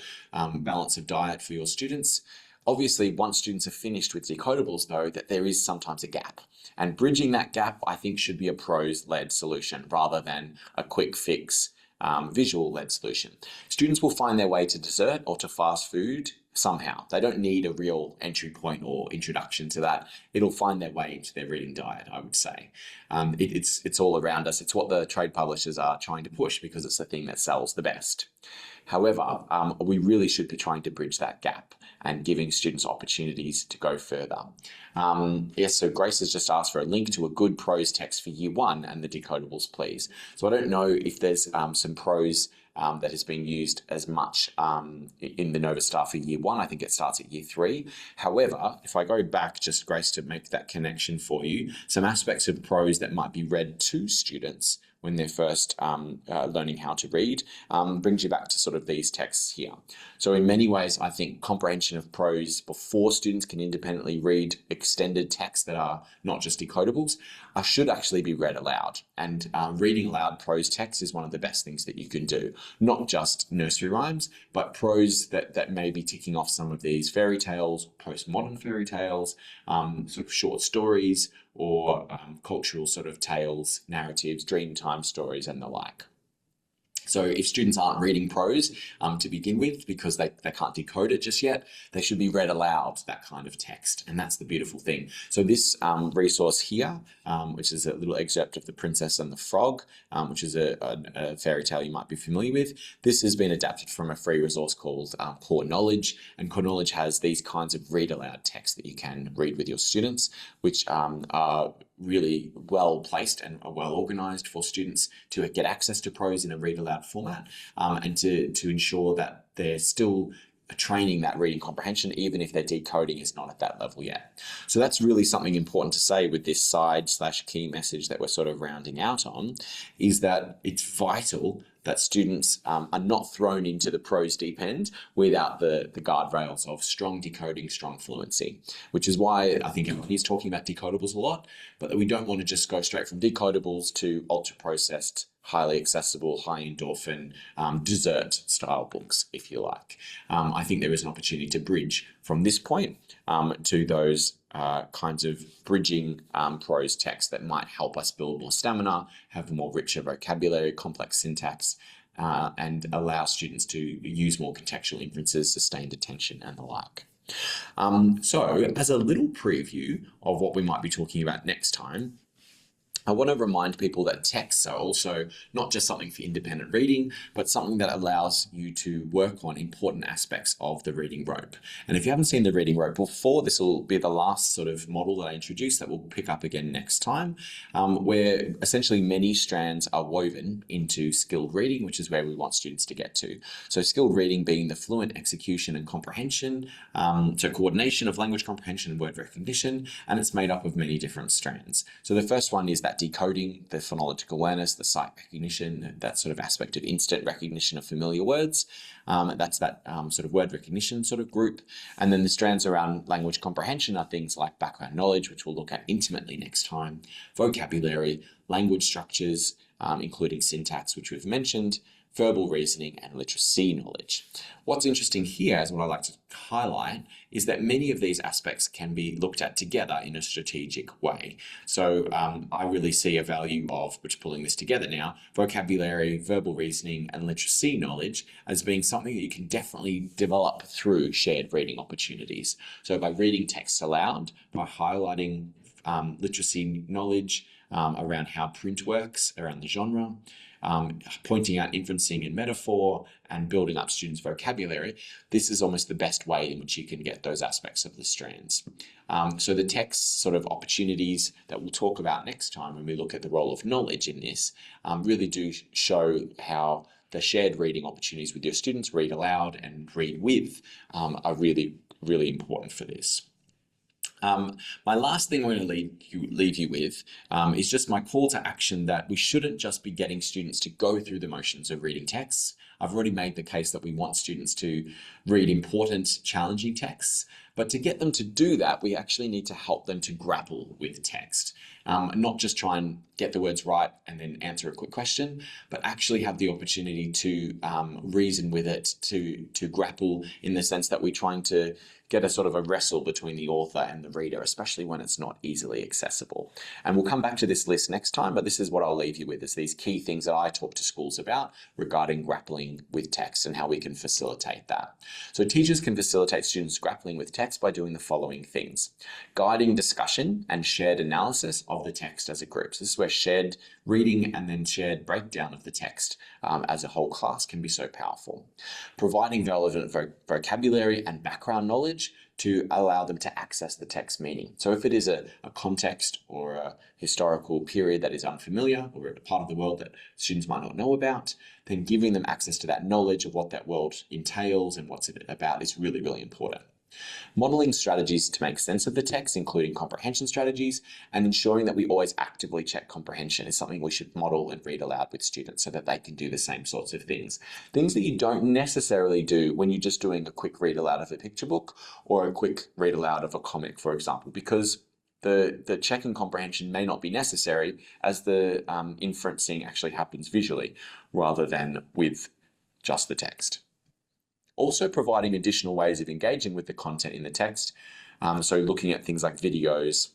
S3: balance of diet for your students. Obviously, once students are finished with decodables, though, that there is sometimes a gap. And bridging that gap, I think, should be a prose-led solution rather than a quick fix visual-led solution. Students will find their way to dessert or to fast food somehow. They don't need a real entry point or introduction to that. It'll find their way into their reading diet, I would say. It's all around us. It's what the trade publishers are trying to push because it's the thing that sells the best. However, we really should be trying to bridge that gap and giving students opportunities to go further. Yes, so Grace has just asked for a link to a good prose text for year 1 and the decodables, please. So I don't know if there's some prose that has been used as much in the Nova Star for year 1. I think it starts at year 3. However, if I go back, just Grace, to make that connection for you, some aspects of prose that might be read to students when they're first learning how to read, brings you back to sort of these texts here. So in many ways, I think comprehension of prose before students can independently read extended texts that are not just decodables should actually be read aloud. And reading aloud prose text is one of the best things that you can do. Not just nursery rhymes, but prose that may be ticking off some of these fairy tales, postmodern fairy tales, sort of short stories, or cultural sort of tales, narratives, dreamtime stories, and the like. So if students aren't reading prose to begin with because they can't decode it just yet, they should be read aloud, that kind of text. And that's the beautiful thing. So this resource here, which is a little excerpt of The Princess and the Frog, which is a fairy tale you might be familiar with. This has been adapted from a free resource called Core Knowledge. And Core Knowledge has these kinds of read aloud texts that you can read with your students, which are really well placed and are well organized for students to get access to prose in a read aloud format, and to ensure that they're still training that reading comprehension, even if their decoding is not at that level yet. So that's really something important to say with this side/key message that we're sort of rounding out on, is that it's vital that students are not thrown into the prose deep end without the guardrails of strong decoding, strong fluency, which is why I think everyone is talking about decodables a lot, but that we don't want to just go straight from decodables to ultra-processed, highly accessible, high endorphin, dessert style books, if you like. I think there is an opportunity to bridge from this point to those kinds of bridging prose texts that might help us build more stamina, have more richer vocabulary, complex syntax, and allow students to use more contextual inferences, sustained attention, and the like. So as a little preview of what we might be talking about next time, I want to remind people that texts are also not just something for independent reading, but something that allows you to work on important aspects of the reading rope. And if you haven't seen the reading rope before, this will be the last sort of model that I introduce that we'll pick up again next time, where essentially many strands are woven into skilled reading, which is where we want students to get to. So skilled reading being the fluent execution and comprehension, so coordination of language comprehension and word recognition, and it's made up of many different strands. So the first one is that decoding, the phonologic awareness, the sight recognition, that sort of aspect of instant recognition of familiar words. That's that sort of word recognition sort of group. And then the strands around language comprehension are things like background knowledge, which we'll look at intimately next time, vocabulary, language structures, including syntax, which we've mentioned, verbal reasoning, and literacy knowledge. What's interesting here, as what I like to highlight, is that many of these aspects can be looked at together in a strategic way. So I really see a value of, which pulling this together now, vocabulary, verbal reasoning, and literacy knowledge as being something that you can definitely develop through shared reading opportunities. So by reading text aloud, by highlighting literacy knowledge around how print works, around the genre, pointing out inferencing and metaphor, and building up students' vocabulary, this is almost the best way in which you can get those aspects of the strands. So the text sort of opportunities that we'll talk about next time when we look at the role of knowledge in this really do show how the shared reading opportunities with your students, read aloud and read with, are really, really important for this. My last thing I'm going to leave you with is just my call to action that we shouldn't just be getting students to go through the motions of reading texts. I've already made the case that we want students to read important, challenging texts, but to get them to do that, we actually need to help them to grapple with text. Not just try and get the words right and then answer a quick question, but actually have the opportunity to reason with it, to grapple in the sense that we're trying to get a sort of a wrestle between the author and the reader, especially when it's not easily accessible. And we'll come back to this list next time, but this is what I'll leave you with, is these key things that I talk to schools about regarding grappling with text and how we can facilitate that. So teachers can facilitate students grappling with text by doing the following things: guiding discussion and shared analysis of the text as a group. So this is where shared reading and then shared breakdown of the text as a whole class can be so powerful. Providing relevant vocabulary and background knowledge to allow them to access the text meaning. So if it is a context or a historical period that is unfamiliar, or a part of the world that students might not know about, then giving them access to that knowledge of what that world entails and what's it about is really, really important. Modeling strategies to make sense of the text, including comprehension strategies, and ensuring that we always actively check comprehension is something we should model and read aloud with students so that they can do the same sorts of things. Things that you don't necessarily do when you're just doing a quick read aloud of a picture book or a quick read aloud of a comic, for example, because the checking comprehension may not be necessary as the inferencing actually happens visually rather than with just the text. Also providing additional ways of engaging with the content in the text. So looking at things like videos,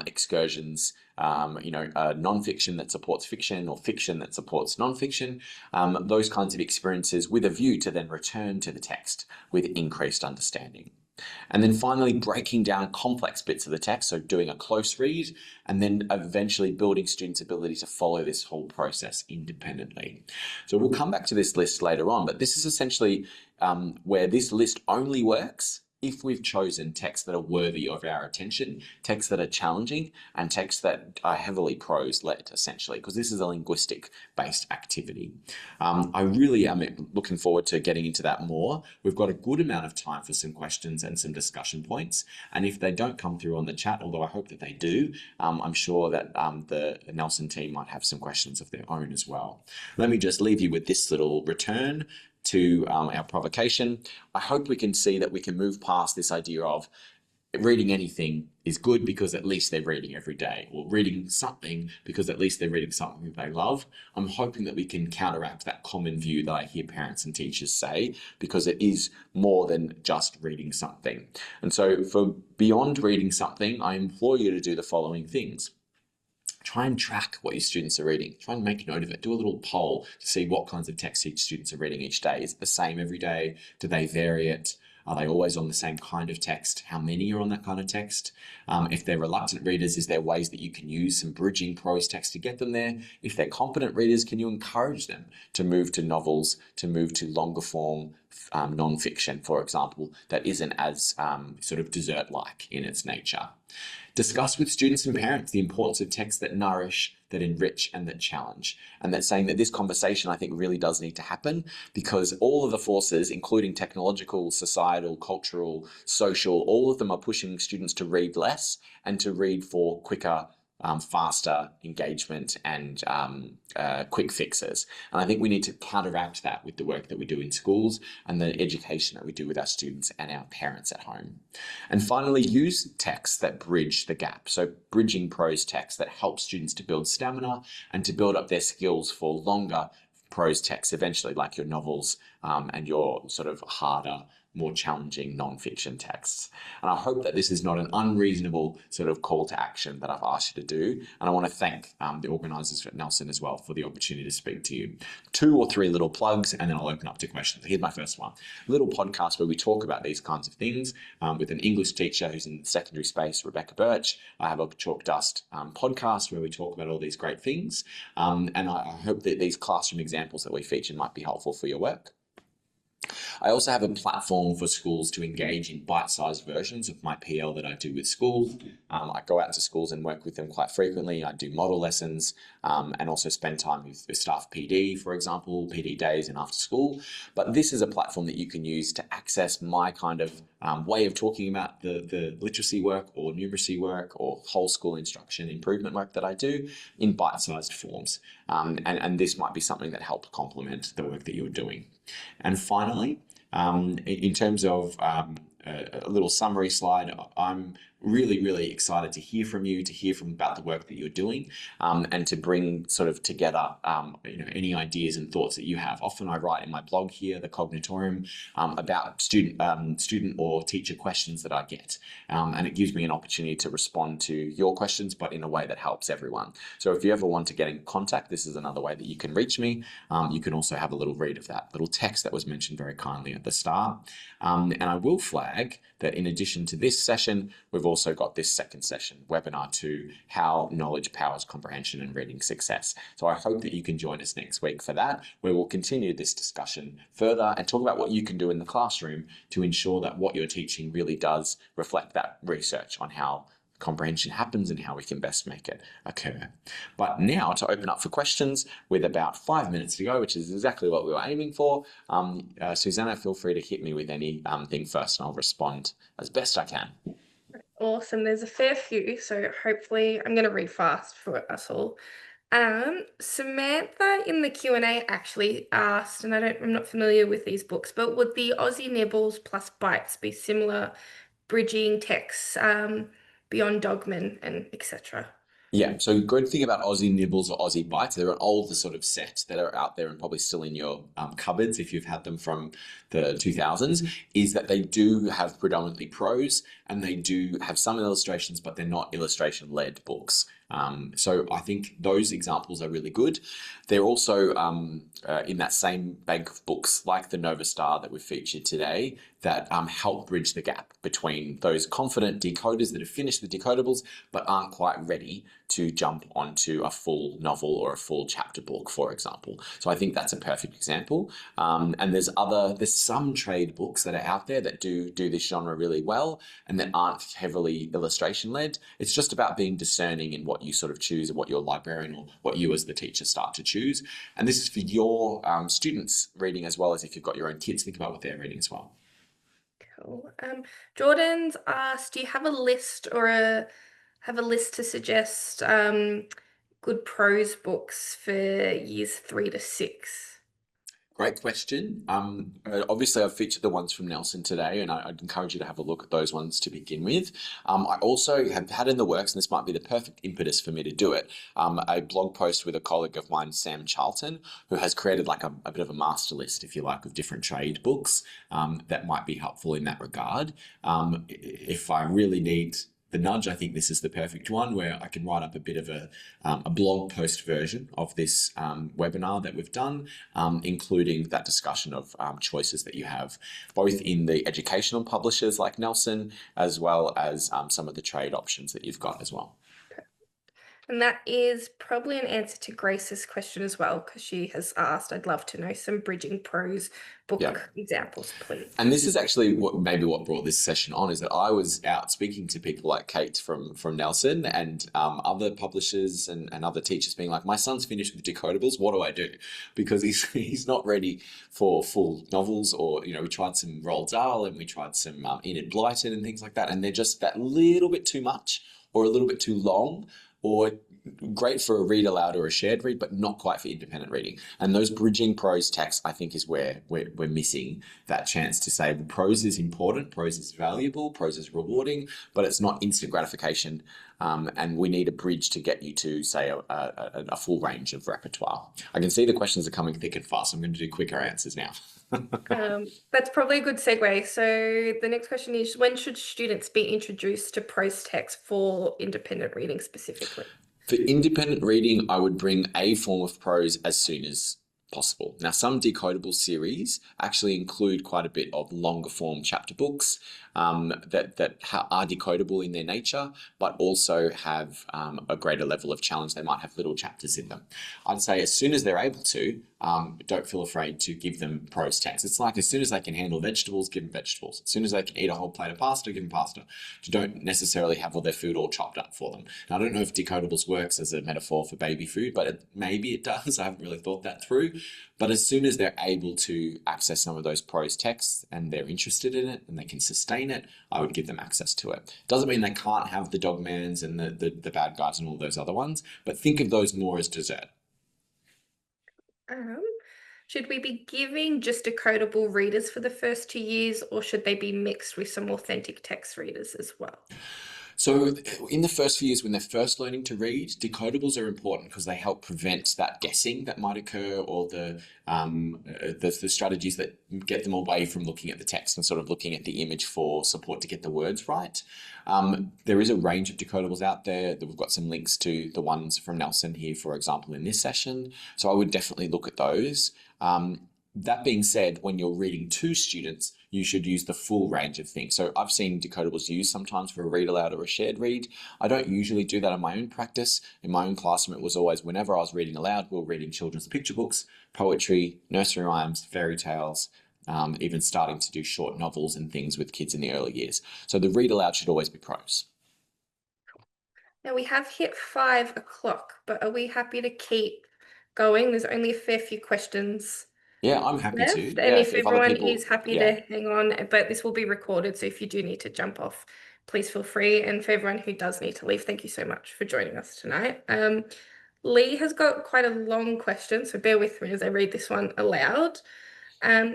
S3: excursions, non-fiction that supports fiction or fiction that supports non-fiction, those kinds of experiences with a view to then return to the text with increased understanding. And then finally, breaking down complex bits of the text, so doing a close read, and then eventually building students' ability to follow this whole process independently. So we'll come back to this list later on, but this is essentially where this list only works if we've chosen texts that are worthy of our attention, texts that are challenging, and texts that are heavily prose-led, essentially, because this is a linguistic-based activity. I really am looking forward to getting into that more. We've got a good amount of time for some questions and some discussion points, and if they don't come through on the chat, although I hope that they do, I'm sure that the Nelson team might have some questions of their own as well. Let me just leave you with this little return to our provocation. I hope we can see that we can move past this idea of reading anything is good because at least they're reading every day, or reading something because at least they're reading something that they love. I'm hoping that we can counteract that common view that I hear parents and teachers say, because it is more than just reading something. And so for beyond reading something, I implore you to do the following things. Try and track what your students are reading. Try and make note of it. Do a little poll to see what kinds of text each students are reading each day. Is it the same every day? Do they vary it? Are they always on the same kind of text? How many are on that kind of text? If they're reluctant readers, is there ways that you can use some bridging prose text to get them there? If they're competent readers, can you encourage them to move to novels, to move to longer form non-fiction, for example, that isn't as sort of dessert-like in its nature? Discuss with students and parents the importance of texts that nourish, that enrich, and that challenge. And that's saying that this conversation, I think, really does need to happen, because all of the forces, including technological, societal, cultural, social, all of them are pushing students to read less and to read for quicker, faster engagement and quick fixes. And I think we need to counteract that with the work that we do in schools and the education that we do with our students and our parents at home. And finally, use texts that bridge the gap. So bridging prose text that helps students to build stamina and to build up their skills for longer prose texts eventually, like your novels and your sort of harder, more challenging non-fiction texts. And I hope that this is not an unreasonable sort of call to action that I've asked you to do. And I want to thank the organisers at Nelson as well for the opportunity to speak to you. 2 or 3 little plugs, and then I'll open up to questions. Here's my first one. A little podcast where we talk about these kinds of things with an English teacher who's in the secondary space, Rebecca Birch. I have a Chalk Dust podcast where we talk about all these great things. And I hope that these classroom examples that we feature might be helpful for your work. I also have a platform for schools to engage in bite-sized versions of my PL that I do with schools. I go out to schools and work with them quite frequently. I do model lessons and also spend time with staff PD, for example, PD days and after school. But this is a platform that you can use to access my kind of way of talking about the literacy work or numeracy work or whole school instruction improvement work that I do in bite-sized forms. And this might be something that helps complement the work that you're doing. And finally, in terms of a little summary slide, I'm really, really excited to hear from you, to hear about the work that you're doing, and to bring sort of together, any ideas and thoughts that you have. Often I write in my blog here, the Cognitorium, about student or teacher questions that I get, and it gives me an opportunity to respond to your questions, but in a way that helps everyone. So if you ever want to get in contact, this is another way that you can reach me. You can also have a little read of that little text that was mentioned very kindly at the start. And I will flag that in addition to this session, we've also got this second session, webinar 2, How Knowledge Powers Comprehension and Reading Success. So I hope that you can join us next week for that, where we'll continue this discussion further and talk about what you can do in the classroom to ensure that what you're teaching really does reflect that research on how comprehension happens and how we can best make it occur. But now to open up for questions with about 5 minutes to go, which is exactly what we were aiming for. Susanna, feel free to hit me with anything first and I'll respond as best I can.
S1: Awesome. There's a fair few, so hopefully I'm going to read fast for us all. Samantha in the Q&A actually asked, and I'm not familiar with these books, but would the Aussie Nibbles plus Bites be similar bridging texts beyond Dogman and etc.?
S3: Yeah, so good thing about Aussie Nibbles or Aussie Bites, they're an older sort of set that are out there and probably still in your cupboards if you've had them from the 2000s, is that they do have predominantly prose and they do have some illustrations, but they're not illustration-led books. So I think those examples are really good. They're also in that same bank of books like the Nova Star that we've featured today that help bridge the gap between those confident decoders that have finished the decodables but aren't quite ready to jump onto a full novel or a full chapter book, for example. So I think that's a perfect example. And there's some trade books that are out there that do this genre really well and that aren't heavily illustration led. It's just about being discerning in what you sort of choose and what your librarian or what you as the teacher start to choose. And this is for your students reading as well as if you've got your own kids, think about what they're reading as well.
S1: Cool. Jordan's asked, do you have a list or have a list to suggest good prose books for years 3 to 6?
S3: Great question. Obviously, I've featured the ones from Nelson today, and I'd encourage you to have a look at those ones to begin with. I also have had in the works, and this might be the perfect impetus for me to do it, a blog post with a colleague of mine, Sam Charlton, who has created like a bit of a master list, if you like, of different trade books that might be helpful in that regard. If I really need the nudge, I think this is the perfect one where I can write up a bit of a blog post version of this webinar that we've done, including that discussion of choices that you have, both in the educational publishers like Nelson, as well as some of the trade options that you've got as well.
S1: And that is probably an answer to Grace's question as well, because she has asked, I'd love to know some bridging prose book examples, please.
S3: And this is actually what brought this session on, is that I was out speaking to people like Kate from Nelson and other publishers and other teachers being like, my son's finished with decodables, what do I do? Because he's not ready for full novels, or, we tried some Roald Dahl and we tried some Enid Blyton and things like that, and they're just that little bit too much or a little bit too long, or great for a read aloud or a shared read, but not quite for independent reading. And those bridging prose texts, I think, is where we're missing that chance to say, well, prose is important, prose is valuable, prose is rewarding, but it's not instant gratification. And we need a bridge to get you to, say, a full range of repertoire. I can see the questions are coming thick and fast. I'm going to do quicker answers now.
S1: That's probably a good segue. So the next question is, when should students be introduced to prose text for independent reading specifically?
S3: For independent reading, I would bring a form of prose as soon as possible. Now, some decodable series actually include quite a bit of longer form chapter books that are decodable in their nature, but also have a greater level of challenge. They might have little chapters in them. I'd say as soon as they're able to, don't feel afraid to give them prose text. It's like as soon as they can handle vegetables, give them vegetables. As soon as they can eat a whole plate of pasta, give them pasta. You don't necessarily have all their food all chopped up for them. Now, I don't know if decodables works as a metaphor for baby food, but maybe it does. I haven't really thought that through. But as soon as they're able to access some of those prose texts and they're interested in it and they can sustain it, I would give them access to it. Doesn't mean they can't have the Dogmans and the Bad Guys and all those other ones, but think of those more as dessert.
S1: Should we be giving just decodable readers for the first 2 years, or should they be mixed with some authentic text readers as well?
S3: So in the first few years when they're first learning to read, decodables are important because they help prevent that guessing that might occur, or the strategies that get them away from looking at the text and sort of looking at the image for support to get the words right. There is a range of decodables out there. We've got some links to the ones from Nelson here, for example, in this session. So I would definitely look at those. That being said, when you're reading to students, you should use the full range of things. So I've seen decodables used sometimes for a read aloud or a shared read. I don't usually do that in my own practice. In my own classroom, it was always whenever I was reading aloud, we were reading children's picture books, poetry, nursery rhymes, fairy tales, even starting to do short novels and things with kids in the early years. So the read aloud should always be prose.
S1: Now we have hit 5 o'clock, but are we happy to keep going? There's only a fair few questions
S3: Yeah, I'm happy to.
S1: left. And
S3: Yeah,
S1: if
S3: if other
S1: everyone
S3: people,
S1: is happy
S3: yeah.
S1: to hang on, but this will be recorded, so if you do need to jump off, please feel free. And for everyone who does need to leave, thank you so much for joining us tonight. Lee has got quite a long question, so bear with me as I read this one aloud.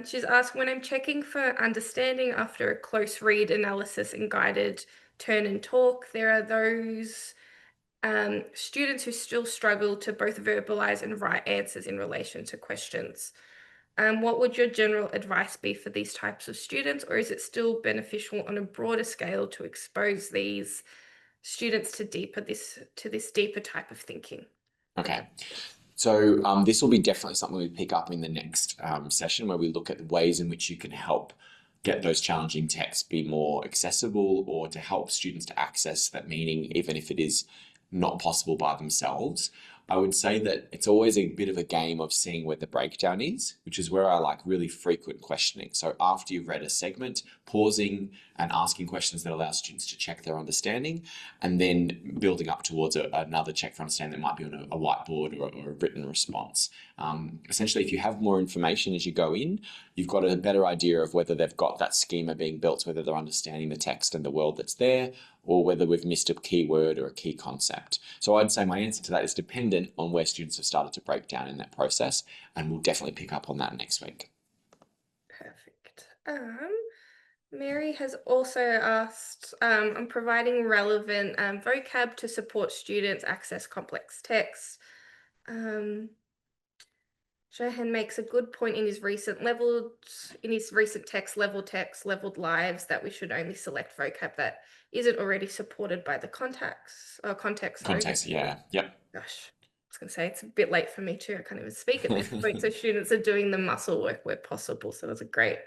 S1: She's asked, when I'm checking for understanding after a close read, analysis, and guided turn and talk, there are those students who still struggle to both verbalize and write answers in relation to questions. What would your general advice be for these types of students, or is it still beneficial on a broader scale to expose these students to this deeper type of thinking?
S3: Okay. So this will be definitely something we pick up in the next session where we look at the ways in which you can help get those challenging texts be more accessible or to help students to access that meaning, even if it is not possible by themselves. I would say that it's always a bit of a game of seeing where the breakdown is, which is where I like really frequent questioning. So after you've read a segment, pausing and asking questions that allow students to check their understanding, and then building up towards another check for understanding that might be on a whiteboard or a written response. Essentially, if you have more information as you go in, you've got a better idea of whether they've got that schema being built, whether they're understanding the text and the world that's there, or whether we've missed a key word or a key concept. So I'd say my answer to that is dependent on where students have started to break down in that process, and we'll definitely pick up on that next week.
S1: Perfect. Mary has also asked, I'm providing relevant vocab to support students access complex text. Johan makes a good point in his recent text, leveled lives, that we should only select vocab that isn't already supported by the context. Sorry.
S3: Context, yeah, yep.
S1: Gosh, I was going to say it's a bit late for me too. I can't even speak at this point. So students are doing the muscle work where possible. So that's a great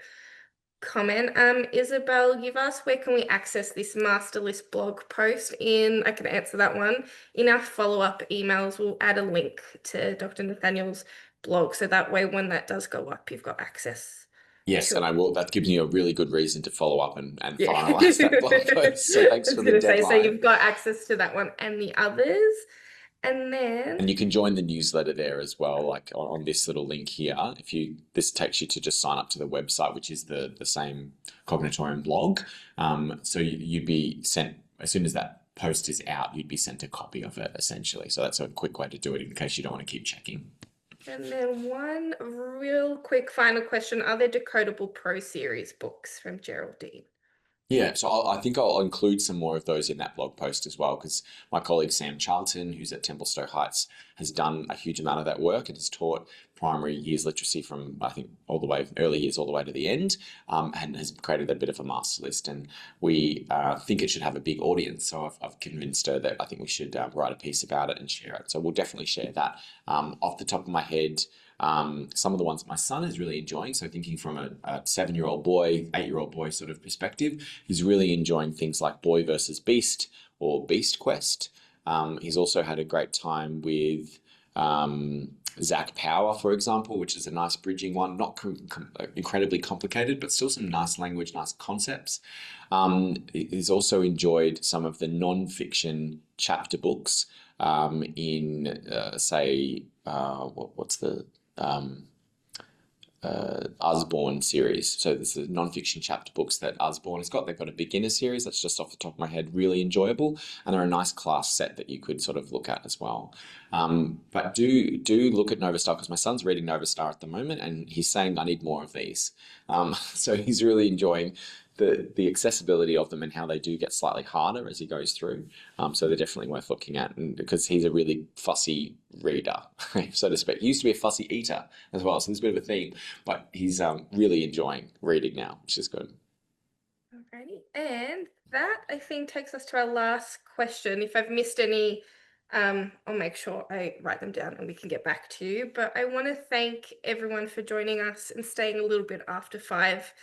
S1: comment. Isabel, you've asked where can we access this master list blog post in, I can answer that one. In our follow-up emails, we'll add a link to Dr. Nathaniel's blog. So that way, when that does go up, you've got access.
S3: Yes, and I will. That gives me a really good reason to follow up and
S1: Yeah.
S3: finalize that blog post. So thanks
S1: I
S3: for
S1: was
S3: the
S1: going to say, so
S3: deadline.
S1: you've got access to that one and the others. And then,
S3: And you can join the newsletter there as well, like on this little link here. This takes you to just sign up to the website, which is the same Cognitorium blog. So you'd be sent, as soon as that post is out, you'd be sent a copy of it essentially. So that's a quick way to do it in case you don't want to keep checking.
S1: and then one real quick final question. Are there decodable Prose series books from Geraldine?
S3: Yeah, so I think I'll include some more of those in that blog post as well, because my colleague Sam Charlton, who's at Templestowe Heights, has done a huge amount of that work and has taught primary years literacy from, I think, early years all the way to the end, and has created a bit of a master list. And we think it should have a big audience. So I've convinced her that I think we should write a piece about it and share it. So we'll definitely share that. Off the top of my head, some of the ones my son is really enjoying. So thinking from a 7-year-old boy, 8-year-old boy sort of perspective, he's really enjoying things like Boy versus Beast or Beast Quest. He's also had a great time with Zach Power, for example, which is a nice bridging one, not incredibly complicated, but still some nice language, nice concepts. He's also enjoyed some of the non-fiction chapter books in, say, what's the Usborne series. So there's the non-fiction chapter books that Usborne has got. They've got a beginner series that's just off the top of my head really enjoyable, and they're a nice class set that you could sort of look at as well. But do look at Nova Star, because my son's reading Nova Star at the moment, and he's saying I need more of these. So he's really enjoying the accessibility of them and how they do get slightly harder as he goes through. So they're definitely worth looking at, and because he's a really fussy reader, so to speak. He used to be a fussy eater as well, so there's a bit of a theme, but he's really enjoying reading now, which is good.
S1: Alrighty, and that I think takes us to our last question. If I've missed any, I'll make sure I write them down and we can get back to you. But I want to thank everyone for joining us and staying a little bit after 5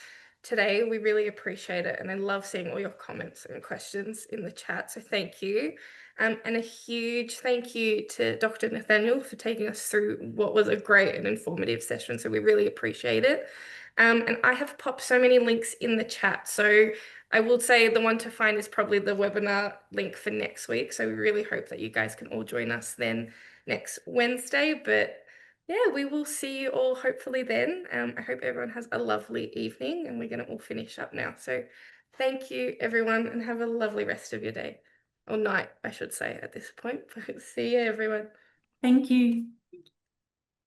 S1: today. We really appreciate it, and I love seeing all your comments and questions in the chat, so thank you. And a huge thank you to Dr. Nathaniel for taking us through what was a great and informative session, so we really appreciate it. And I have popped so many links in the chat, so I will say the one to find is probably the webinar link for next week. So we really hope that you guys can all join us then next Wednesday. But yeah, we will see you all hopefully then. I hope everyone has a lovely evening, and we're going to all finish up now. So thank you, everyone, and have a lovely rest of your day. Or night, I should say, at this point. See you, everyone.
S2: Thank you.